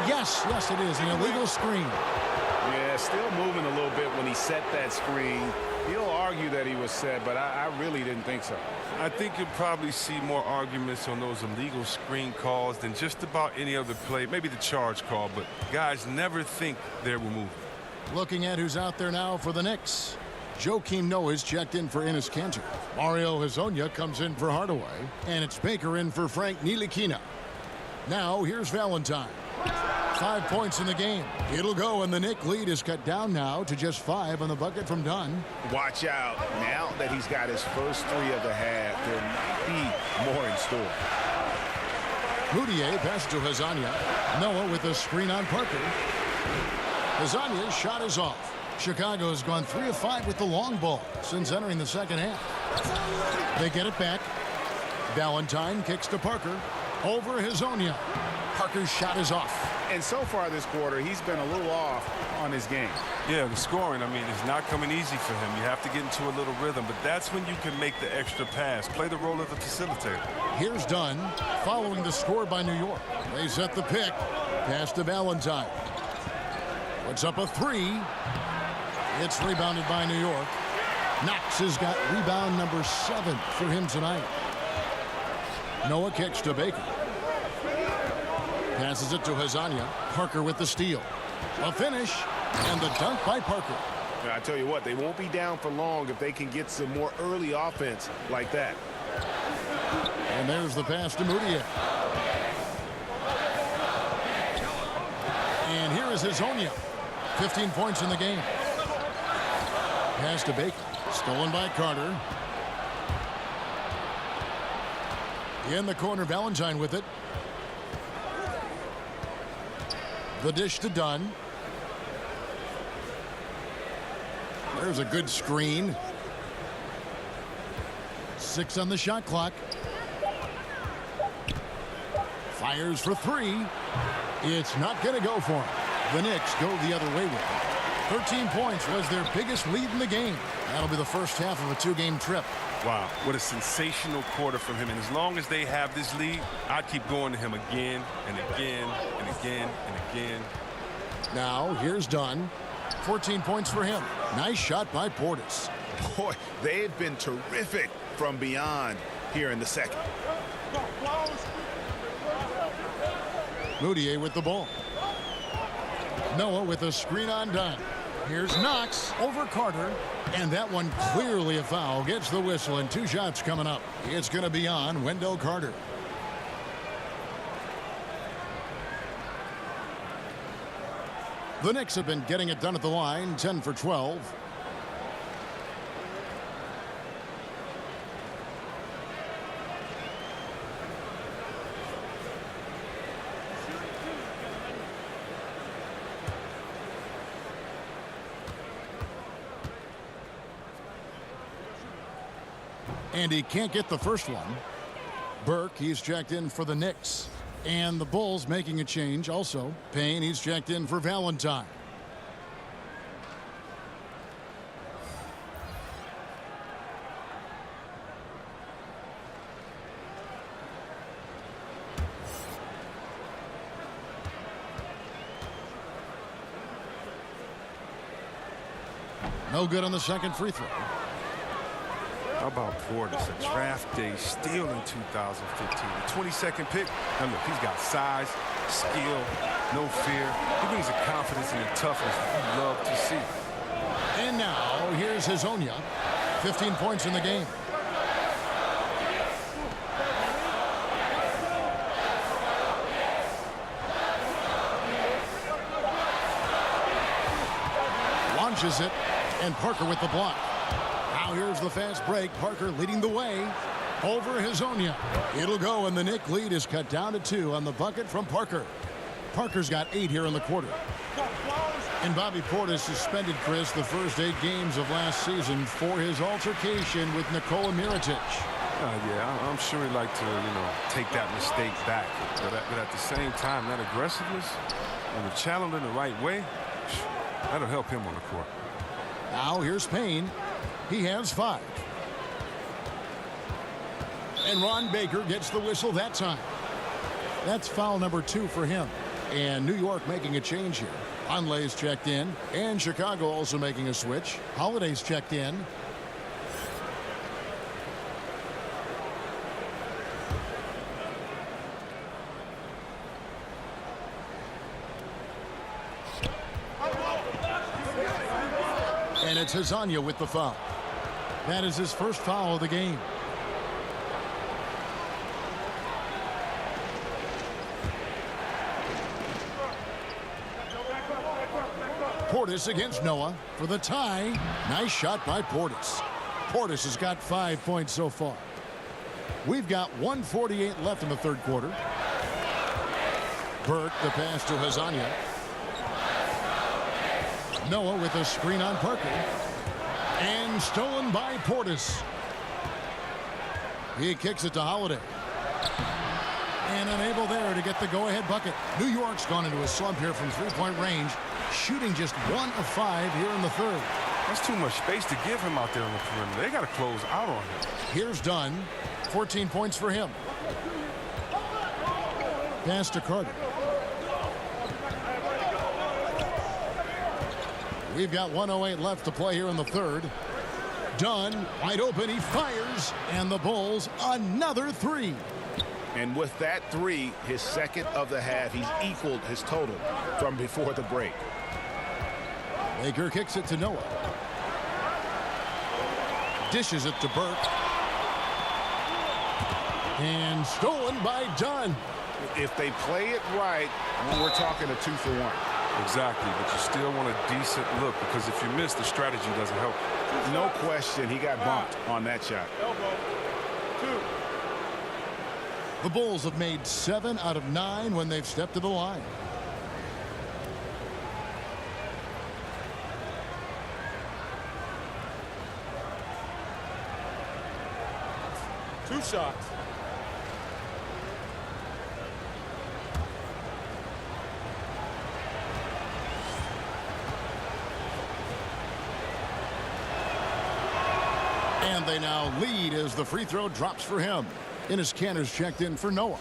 yes, it is, an illegal screen. Yeah, still moving a little bit when he set that screen. He'll argue that he was set, but I really didn't think so. I think you'll probably see more arguments on those illegal screen calls than just about any other play. Maybe the charge call, but guys never think they're removed. Looking at who's out there now for the Knicks. Joakim Noah is checked in for Enes Kanter. Mario Hezonja comes in for Hardaway. And it's Baker in for Frank Ntilikina. Now here's Valentine. 5 points in the game. It'll go, and the Knick lead is cut down now to just 5 on the bucket from Dunn. Watch out. Now that he's got his first 3 of the half, there might be more in store. Moutier passes to Hezonja. Noah with a screen on Parker. Hezonja's shot is off. Chicago has gone 3 of 5 with the long ball since entering the second half. They get it back. Valentine kicks to Parker. Over Hezonja. Parker's shot is off. And so far this quarter, he's been a little off on his game. Yeah, the scoring, I mean, is not coming easy for him. You have to get into a little rhythm, but that's when you can make the extra pass. Play the role of the facilitator. Here's Dunn following the score by New York. They set the pick. Pass to Valentine. Puts up a 3. It's rebounded by New York. Knox has got rebound number 7 for him tonight. Noah kicks to Baker. Passes it to Hezonja. Parker with the steal. A finish, and the dunk by Parker. I tell you what, they won't be down for long if they can get some more early offense like that. And there's the pass to Moutier. And here is Hezonja. 15 points in the game. Pass to Baker. Stolen by Carter. In the corner, Valentine with it. The dish to Dunn. There's a good screen. 6 on the shot clock. Fires for 3. It's not going to go for him. The Knicks go the other way with it. 13 points was their biggest lead in the game. That'll be the first half of a 2-game trip. Wow, what a sensational quarter from him. And as long as they have this lead, I'd keep going to him again and again and again and again. Now, here's Dunn. 14 points for him. Nice shot by Portis. Boy, they've been terrific from beyond here in the second. Moutier with the ball. Noah with a screen on Dunn. Here's Knox over Carter. And that one clearly a foul. Gets the whistle, and 2 shots coming up. It's going to be on Wendell Carter. The Knicks have been getting it done at the line. 10 for 12. And he can't get the first one. Burke, he's checked in for the Knicks. And the Bulls making a change also. Payne, he's checked in for Valentine. No good on the second free throw. How about Portis, a draft day steal in 2015? The 22nd pick. Now look, he's got size, skill, no fear. He brings a confidence and a toughness that you love to see. And now, here's Hezonja. 15 points in the game. Launches it, and Parker with the block. Now here's the fast break. Parker leading the way over Hezonja. It'll go, and the Knick lead is cut down to 2 on the bucket from Parker. Parker's got 8 here in the quarter. And Bobby Portis suspended, Chris, the first 8 games of last season for his altercation with Nikola Mirotic. Yeah, I'm sure he'd like to, take that mistake back. But at the same time, that aggressiveness and the challenge in the right way, that'll help him on the court. Now here's Payne. He has 5. And Ron Baker gets the whistle that time. That's foul number 2 for him. And New York making a change here. Conley's checked in, and Chicago also making a switch. Holiday's checked in. And it's Hezonja with the foul. That is his first foul of the game. Portis against Noah for the tie. Nice shot by Portis. Portis has got 5 points so far. We've got 1:48 left in the third quarter. Burke, the pass to Hezonja. Noah with a screen on Parker. And stolen by Portis. He kicks it to Holiday. And unable there to get the go-ahead bucket. New York's gone into a slump here from three-point range, shooting just 1 of 5 here in the third. That's too much space to give him out there on the perimeter. They got to close out on him. Here's Dunn. 14 points for him. Pass to Carter. We've got 1:08 left to play here in the third. Dunn wide open. He fires. And the Bulls another 3. And with that 3, his second of the half, he's equaled his total from before the break. Baker kicks it to Noah. Dishes it to Burke. And stolen by Dunn. If they play it right, we're talking a 2-for-1. Exactly, but you still want a decent look, because if you miss, the strategy doesn't help. No question, he got bumped on that shot. The Bulls have made 7 out of 9 when they've stepped to the line. Two shots. And they now lead as the free throw drops for him. Enes Kanter's checked in for Noah.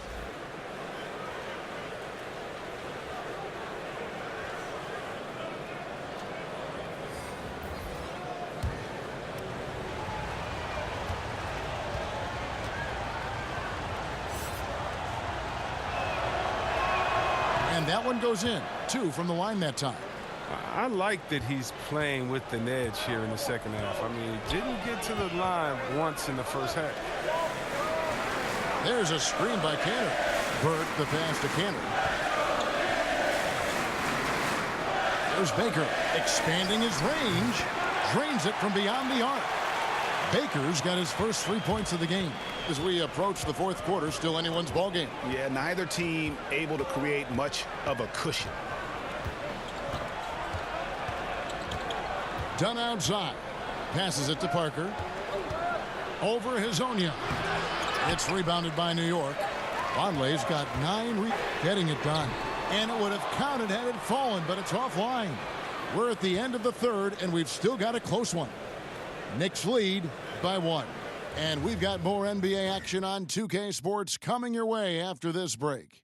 And that one goes in. 2 from the line that time. I like that he's playing with an edge here in the second half. I mean, he didn't get to the line once in the first half. There's a screen by Kanter. Burke, the pass to Kanter. There's Baker expanding his range. Drains it from beyond the arc. Baker's got his first 3 points of the game. As we approach the fourth quarter, still anyone's ball game. Yeah, neither team able to create much of a cushion. Dunn outside. Passes it to Parker. Over Hezonja. It's rebounded by New York. Conley's got 9 getting it done. And it would have counted had it fallen, but it's offline. We're at the end of the third, and we've still got a close one. Knicks lead by 1. And we've got more NBA action on 2K Sports coming your way after this break.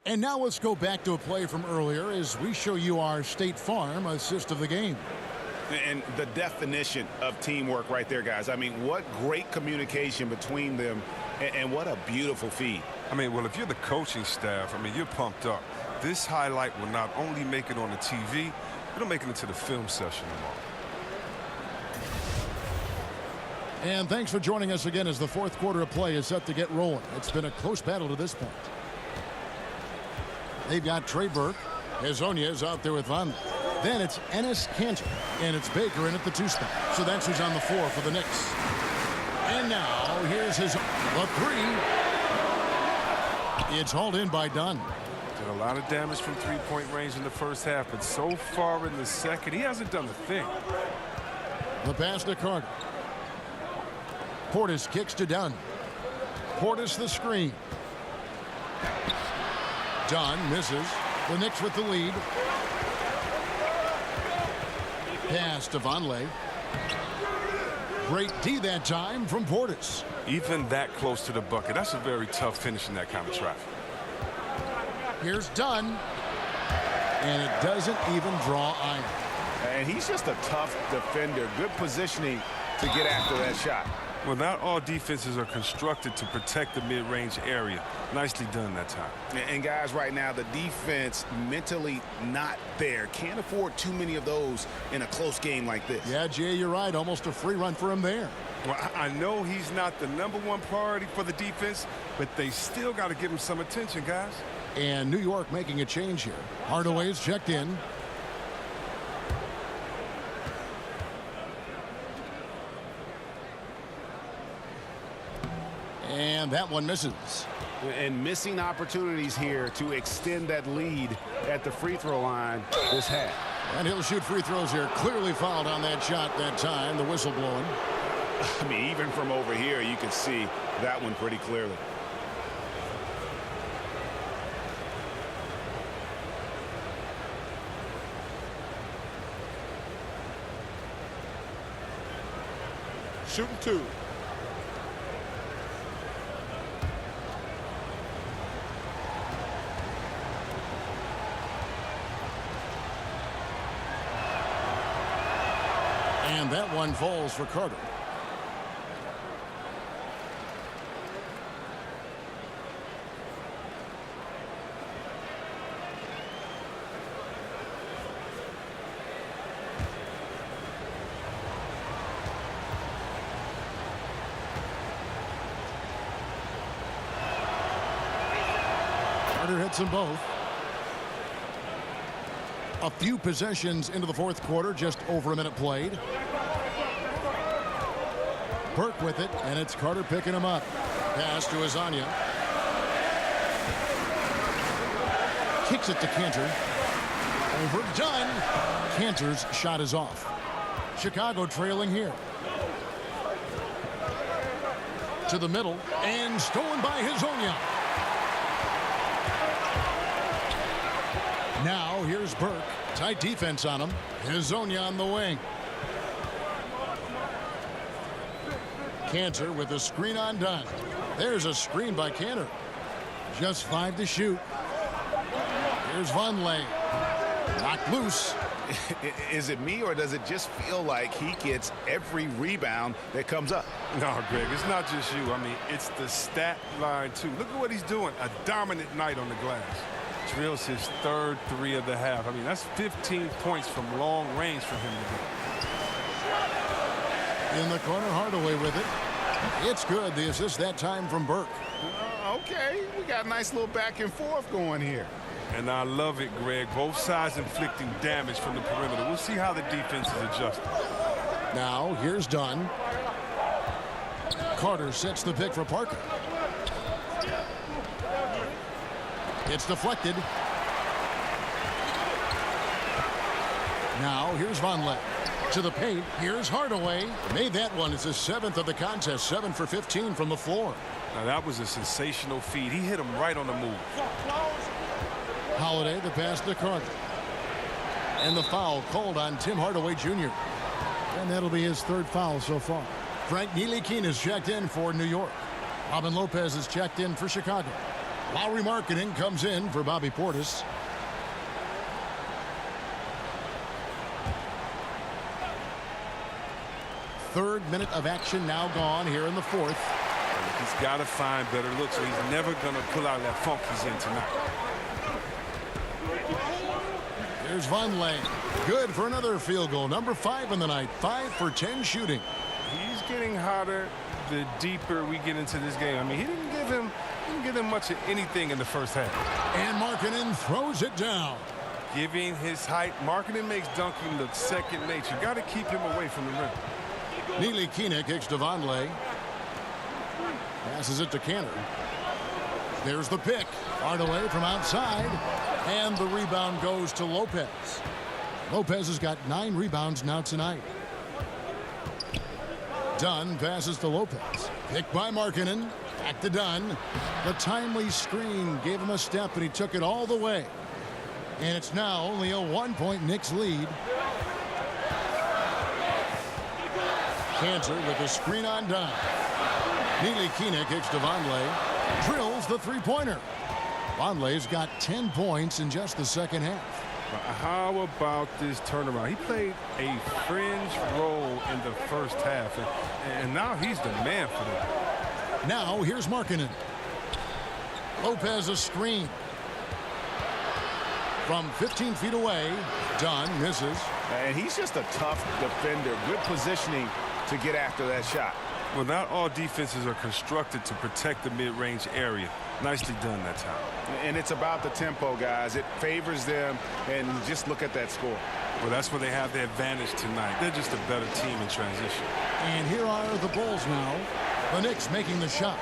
And now let's go back to a play from earlier as we show you our State Farm assist of the game. And the definition of teamwork right there, guys. I mean, what great communication between them, and what a beautiful feed. I mean, well, if you're the coaching staff, I mean, you're pumped up. This highlight will not only make it on the TV, it'll make it into the film session tomorrow. And thanks for joining us again as the fourth quarter of play is set to get rolling. It's been a close battle to this point. They've got Trey Burke. Hezonja is out there with Van. Then it's Enes Kanter. And it's Baker in at the 2 spot. So that's who's on the floor for the Knicks. And now here's his 3. It's hauled in by Dunn. Did a lot of damage from three-point range in the first half, but so far in the second, he hasn't done a thing. The pass to Carter. Portis kicks to Dunn. Portis the screen. Dunn misses. The Knicks with the lead. Pass to Vonleh. Great D that time from Portis. Even that close to the bucket, that's a very tough finish in that kind of traffic. Here's Dunn. And it doesn't even draw iron. And he's just a tough defender. Good positioning to get after that shot. Well, not all defenses are constructed to protect the mid-range area. Nicely done that time. And guys, right now, the defense mentally not there. Can't afford too many of those in a close game like this. Yeah, Jay, you're right. Almost a free run for him there. Well, I know he's not the #1 priority for the defense, but they still got to give him some attention, guys. And New York making a change here. Hardaway's checked in. And that one misses. And missing opportunities here to extend that lead at the free throw line this half. And he'll shoot free throws here. Clearly fouled on that shot that time. The whistle blowing. I mean, even from over here, you can see that one pretty clearly. Shooting 2. And that one falls for Carter. Carter hits them both. A few possessions into the fourth quarter, just over a minute played. Burke with it, and it's Carter picking him up. Pass to Azania. Kicks it to Cantor. Overdone. Cantor's shot is off. Chicago trailing here. To the middle, and stolen by Hezonja. Now here's Burke. Tight defense on him. Hezonja on the wing. Cantor with a screen on Dunn. There's a screen by Cantor. Just 5 to shoot. Here's Vonleh. Knocked loose. Is it me, or does it just feel like he gets every rebound that comes up? No, Greg, it's not just you. I mean, it's the stat line, too. Look at what he's doing. A dominant night on the glass. Drills his third 3 of the half. I mean, that's 15 points from long range for him to get. In the corner, Hardaway with it. It's good. The assist that time from Burke. Okay, we got a nice little back and forth going here. And I love it, Greg. Both sides inflicting damage from the perimeter. We'll see how the defense is adjusting. Now, here's Dunn. Carter sets the pick for Parker. It's deflected. Now, here's Vonleh. To the paint. Here's Hardaway. Made that one. It's his 7th of the contest. 7 for 15 from the floor. Now, that was a sensational feed. He hit him right on the move. Holiday, the pass to Carter. And the foul called on Tim Hardaway Jr. And that'll be his 3rd foul so far. Frank Ntilikina is checked in for New York. Robin Lopez is checked in for Chicago. Lowry Marketing comes in for Bobby Portis. Third minute of action now gone here in the 4th. He's got to find better looks, so he's never going to pull out that funk he's in tonight. Here's Vonleh. Good for another field goal. Number 5 in the night. 5 for 10 shooting. He's getting hotter the deeper we get into this game. I mean, he didn't give him much of anything in the first half. And Markkanen throws it down. Giving his height, Markkanen makes dunking look second nature. Got to keep him away from the rim. Ntilikina kicks to Vonleh. Passes it to Cantor. There's the pick. Hardaway from outside. And the rebound goes to Lopez. Lopez has got 9 rebounds now tonight. Dunn passes to Lopez. Picked by Markkanen. Back to Dunn. The timely screen gave him a step, and he took it all the way. And it's now only a 1-point Knicks lead. Cantor with the screen on Dunn. Ntilikina kicks to Vonleh. Drills the three-pointer. Vonleh's got 10 points in just the second half. How about this turnaround? He played a fringe role in the first half, and now he's the man for them. Now here's Markkanen. Lopez a screen. From 15 feet away, Dunn misses. And he's just a tough defender. Good positioning to get after that shot. Well, not all defenses are constructed to protect the mid-range area. Nicely done that time. And it's about the tempo, guys. It favors them, and just look at that score. Well, that's where they have the advantage tonight. They're just a better team in transition. And here are the Bulls now. The Knicks making the shot.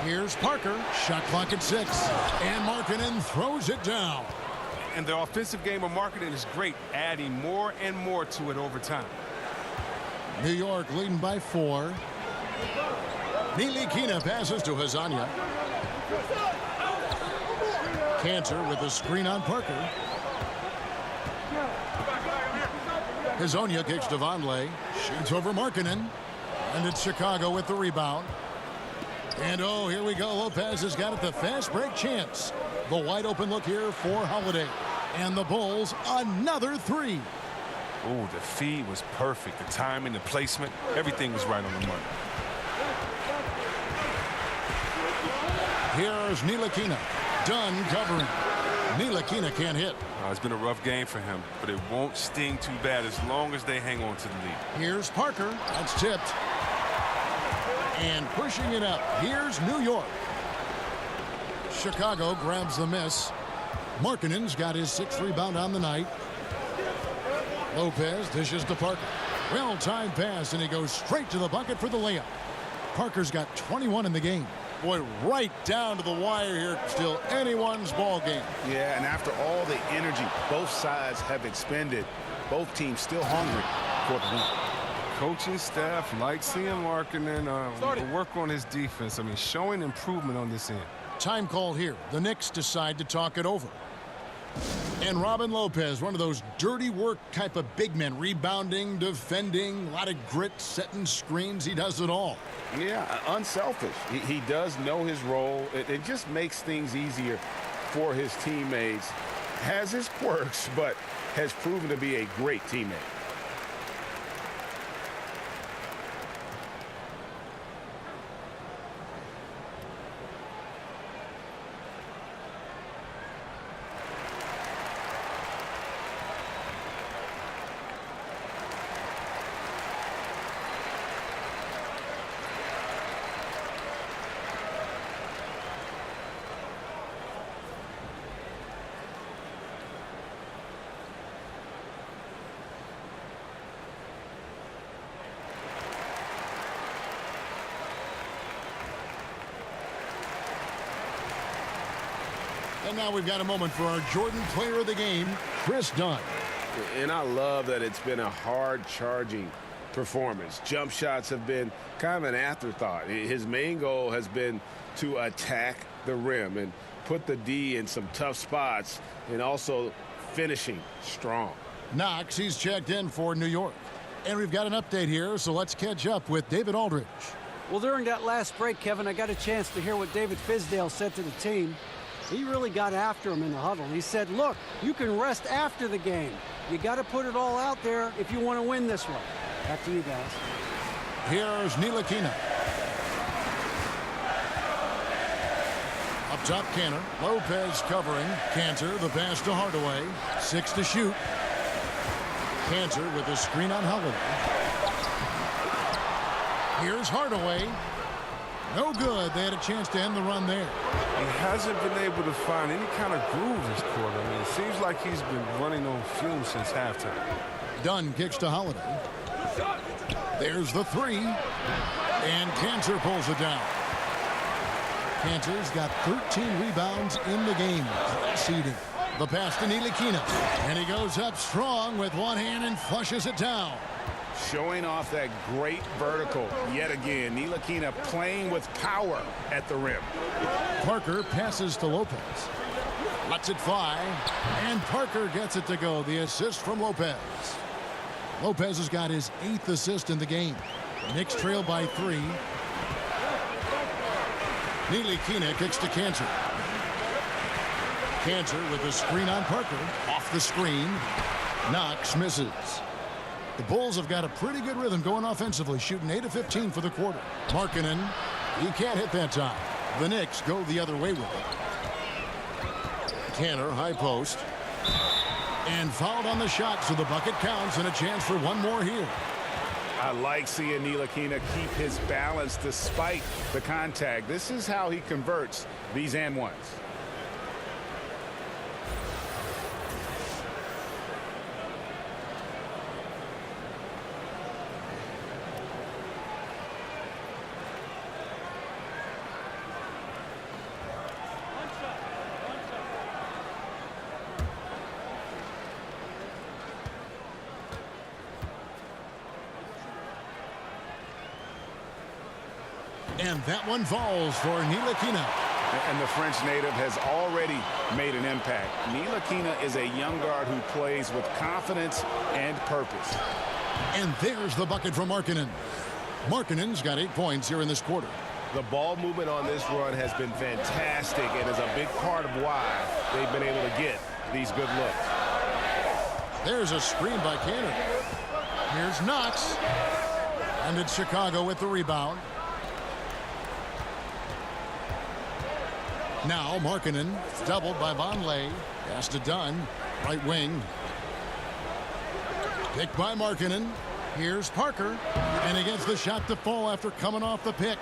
Here's Parker. Shot clock at 6. And Markkanen throws it down. And the offensive game of Markkanen is great, adding more and more to it over time. New York leading by 4. Ntilikina passes to Hezonja. Cantor with the screen on Parker. Hezonja kicks to Vonleh. Shoots over Markkanen. And it's Chicago with the rebound. And oh, here we go. Lopez has got it, the fast break chance. The wide open look here for Holiday. And the Bulls, another 3. Oh, the feed was perfect. The timing, the placement, everything was right on the money. Here's Ntilikina. Dunn covering. Ntilikina can't hit. It's been a rough game for him, but it won't sting too bad as long as they hang on to the lead. Here's Parker. That's tipped. And pushing it up. Here's New York. Chicago grabs the miss. Markkanen's got his 6th rebound on the night. Lopez dishes to Parker. Well-timed pass, and he goes straight to the bucket for the layup. Parker's got 21 in the game. Boy, right down to the wire here. Still anyone's ball game. Yeah, and after all the energy both sides have expended, both teams still hungry for the win. Coaching staff like seeing Markkanen work on his defense. I mean, showing improvement on this end. Time call here. The Knicks decide to talk it over. And Robin Lopez, one of those dirty work type of big men, rebounding, defending, a lot of grit, setting screens. He does it all. Yeah, unselfish. He does know his role. It just makes things easier for his teammates. Has his quirks, but has proven to be a great teammate. And now we've got a moment for our Jordan Player of the Game, Chris Dunn. And I love that it's been a hard-charging performance. Jump shots have been kind of an afterthought. His main goal has been to attack the rim and put the D in some tough spots, and also finishing strong. Knox, he's checked in for New York. And we've got an update here, so let's catch up with David Aldridge. Well, during that last break, Kevin, I got a chance to hear what David Fizdale said to the team. He really got after him in the huddle. He said, look, you can rest after the game. You got to put it all out there if you want to win this one. Back to you guys. Here's Ntilikina. Up top, Cantor. Lopez covering. Cantor, the pass to Hardaway. 6 to shoot. Cantor with the screen on Holiday. Here's Hardaway. No good. They had a chance to end the run there. He hasn't been able to find any kind of groove this quarter. I mean, it seems like he's been running on fumes since halftime. Dunn kicks to Holiday. There's the 3. And Cantor pulls it down. Cantor's got 13 rebounds in the game, seeding. The pass to Ntilikina, and he goes up strong with one hand and flushes it down. Showing off that great vertical yet again. Ntilikina playing with power at the rim. Parker passes to Lopez. Lets it fly, and Parker gets it to go. The assist from Lopez. Lopez has got his 8th assist in the game. Knicks trail by 3. Ntilikina kicks to Cantor. Cantor with a screen on Parker. Off the screen. Knox misses. The Bulls have got a pretty good rhythm going offensively, shooting 8 of 15 for the quarter. Markkanen, he can't hit that time. The Knicks go the other way with it. Cantor, high post. And fouled on the shot, so the bucket counts and a chance for one more here. I like seeing Ntilikina keep his balance despite the contact. This is how he converts these and ones. And that one falls for Ntilikina. And the French native has already made an impact. Ntilikina is a young guard who plays with confidence and purpose. And there's the bucket from Markkanen. Markkanen's got 8 points here in this quarter. The ball movement on this run has been fantastic and is a big part of why they've been able to get these good looks. There's a screen by Cantor. Here's Knox. And it's Chicago with the rebound. Now Markkanen, doubled by Vonleh. Pass to Dunn, right wing. Picked by Markkanen. Here's Parker, and he gets the shot to fall after coming off the pick.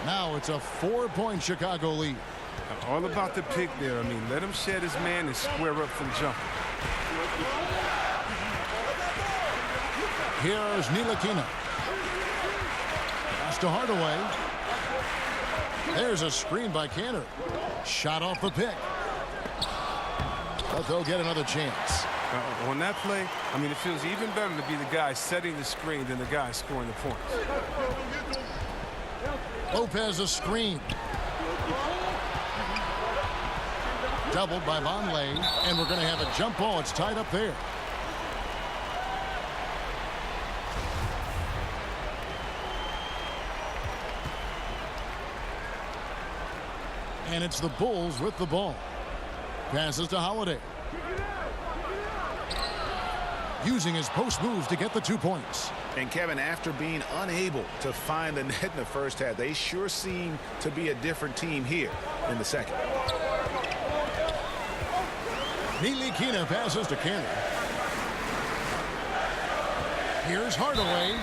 Now it's a 4-point Chicago lead. All about the pick there. I mean, let him shed his man and square up for the jumper. Here's Ntilikina. Pass to Hardaway. There's a screen by Cantor. Shot off the pick. But they'll get another chance. On that play, I mean, it feels even better to be the guy setting the screen than the guy scoring the points. Lopez a screen. Doubled by Vonleh, and we're going to have a jump ball. It's tied up there. And it's the Bulls with the ball. Passes to Holiday. Using his post moves to get the 2 points. And Kevin, after being unable to find the net in the first half, they sure seem to be a different team here in the second. Ntilikina passes to Cantor. Here's Hardaway.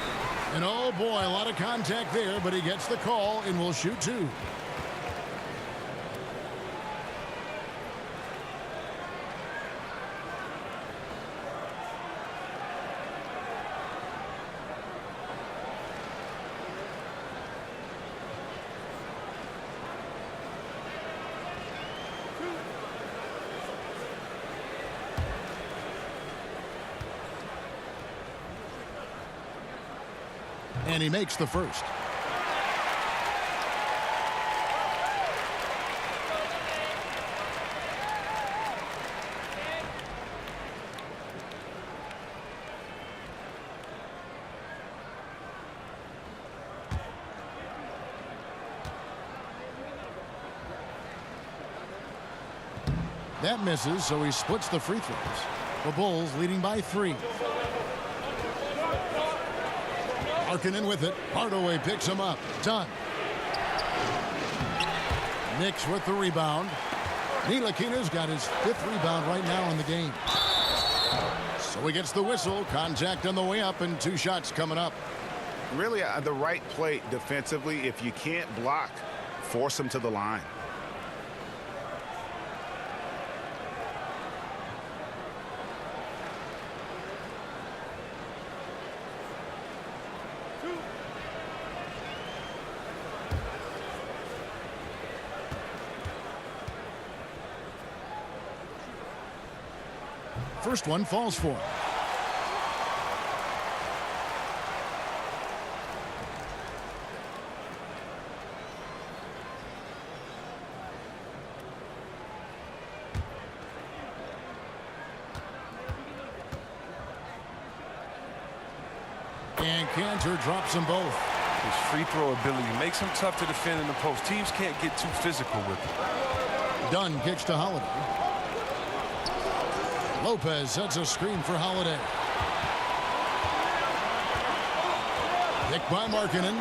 And oh boy, a lot of contact there, but he gets the call and will shoot 2. And he makes the first. That misses, so he splits the free throws. The Bulls leading by 3. Markkanen with it. Hardaway picks him up. Done. Knicks with the rebound. Ntilikina's got his 5th rebound right now in the game. So he gets the whistle. Contact on the way up and 2 shots coming up. Really the right play defensively. If you can't block, force them to the line. first one falls for him. And Cantor drops them both. His free throw ability makes him tough to defend in the post. Teams can't get too physical with him. Dunn kicks to Holiday. Lopez sets a screen for Holiday. Picked by Markkanen.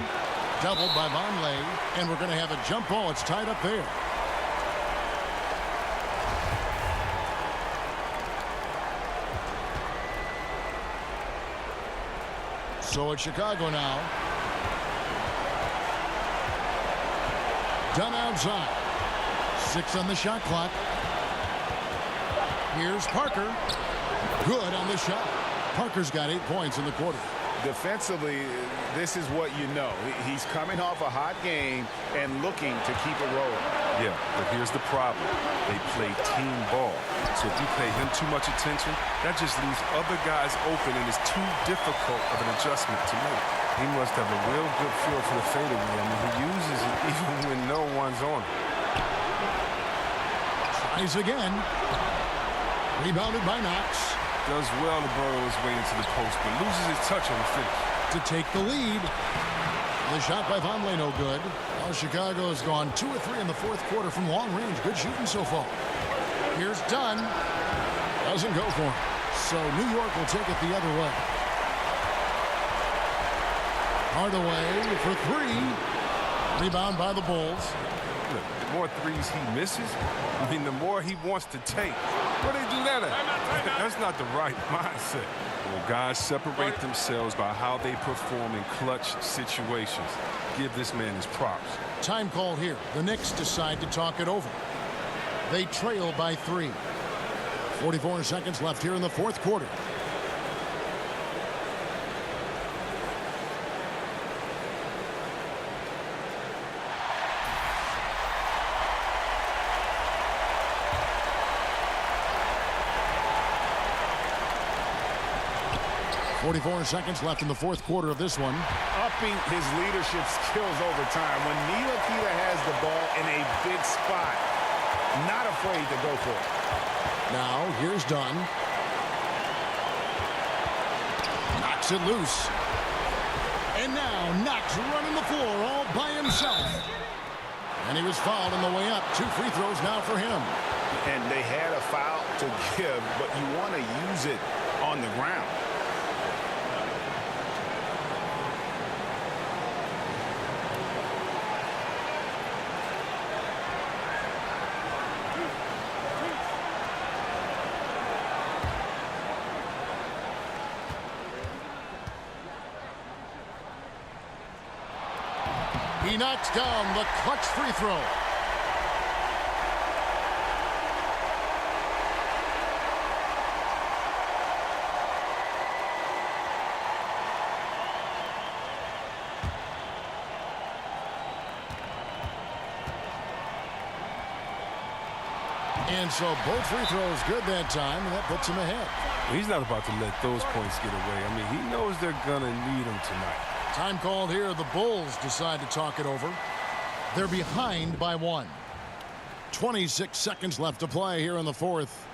Doubled by Vonleh. And we're going to have a jump ball. It's tied up there. So it's Chicago now. Dunn outside. 6 on the shot clock. Here's Parker. Good on the shot. Parker's got 8 points in the quarter. Defensively, this is what you know. He's coming off a hot game and looking to keep it rolling. Yeah, but here's the problem. They play team ball. So if you pay him too much attention, that just leaves other guys open, and it's too difficult of an adjustment to make. He must have a real good feel for the fadeaway. I mean, he uses it even when no one's on him. Tries again. Rebounded by Knox. Does well to burrow his way into the post, but loses his touch on the finish. To take the lead. The shot by Vonleh no good. Now Chicago has gone 2 or 3 in the fourth quarter from long range. Good shooting so far. Here's Dunn. Doesn't go for him. So New York will take it the other way. Hardaway for 3. Rebound by the Bulls. Look, the more threes he misses, I mean, the more he wants to take. Where they do that at? That's not the right mindset. Well, guys separate themselves by how they perform in clutch situations. Give this man his props. Time called here. The Knicks decide to talk it over. They trail by 3. 44 seconds left here in the fourth quarter. .44 seconds left in the fourth quarter of this one. Upping his leadership skills over time. When Ntilikina has the ball in a big spot, not afraid to go for it. Now, here's Dunn. Knocks it loose. And now, Knox running the floor all by himself. And he was fouled on the way up. 2 free throws now for him. And they had a foul to give, but you want to use it on the ground. He knocks down the clutch free throw. And so both free throws good that time, and that puts him ahead. He's not about to let those points get away. I mean, he knows they're going to need him tonight. Time called here. The Bulls decide to talk it over. They're behind by 1. 26 seconds left to play here in the fourth.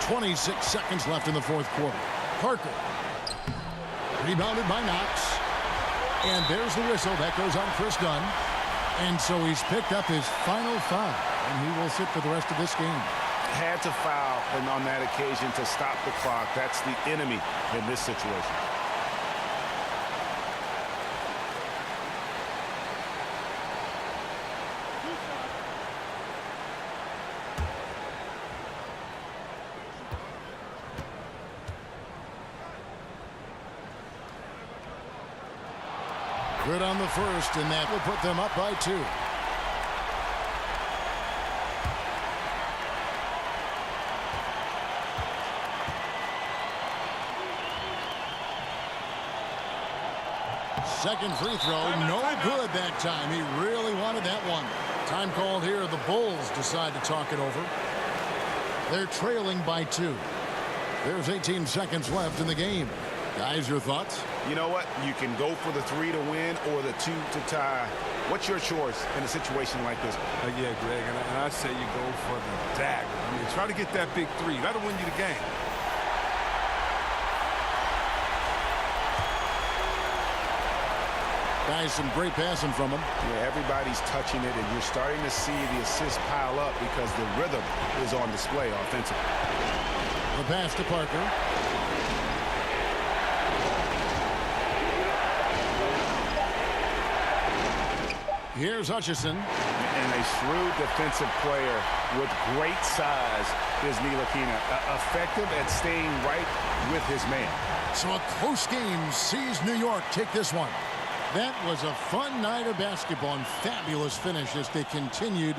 .26 seconds left in the fourth quarter. Parker. Rebounded by Knox. And there's the whistle. That goes on Chris Dunn. And so he's picked up his final foul. And he will sit for the rest of this game. Had to foul on that occasion to stop the clock. That's the enemy in this situation. Good on the first, and that will put them up by 2. Second free throw, no good that time. He really wanted that one. Time called here. The Bulls decide to talk it over. They're trailing by 2. There's 18 seconds left in the game. Guys, your thoughts? You know what? You can go for the 3 to win or the 2 to tie. What's your choice in a situation like this? Yeah, Greg, and I say you go for the dagger. I mean, try to get that big 3. That'll win you the game. Guys, some great passing from him. Yeah, everybody's touching it, and you're starting to see the assists pile up because the rhythm is on display offensively. The pass to Parker. Here's Hutchison. And a shrewd defensive player with great size is Ntilikina. Effective at staying right with his man. So a close game sees New York take this one. That was a fun night of basketball and fabulous finish as they continued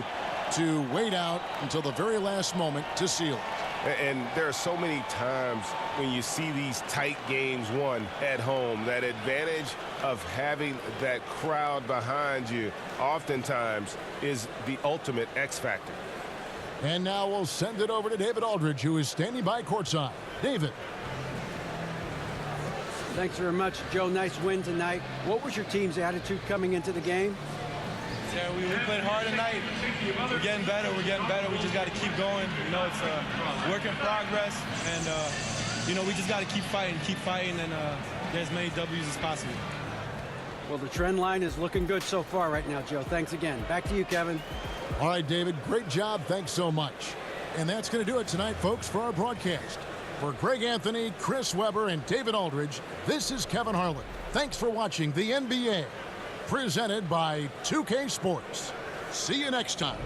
to wait out until the very last moment to seal it. And there are so many times when you see these tight games won at home, that advantage of having that crowd behind you oftentimes is the ultimate X factor. And now we'll send it over to David Aldridge, who is standing by courtside. David. Thanks very much, Joe. Nice win tonight. What was your team's attitude coming into the game? Yeah, we played hard tonight. We're getting better. We just got to keep going. You know, it's a work in progress. And, you know, we just got to keep fighting, and get as many W's as possible. Well, the trend line is looking good so far right now, Joe. Thanks again. Back to you, Kevin. All right, David, great job. Thanks so much. And that's going to do it tonight, folks, for our broadcast. For Greg Anthony, Chris Webber, and David Aldridge, this is Kevin Harlan. Thanks for watching the NBA, presented by 2K Sports. See you next time.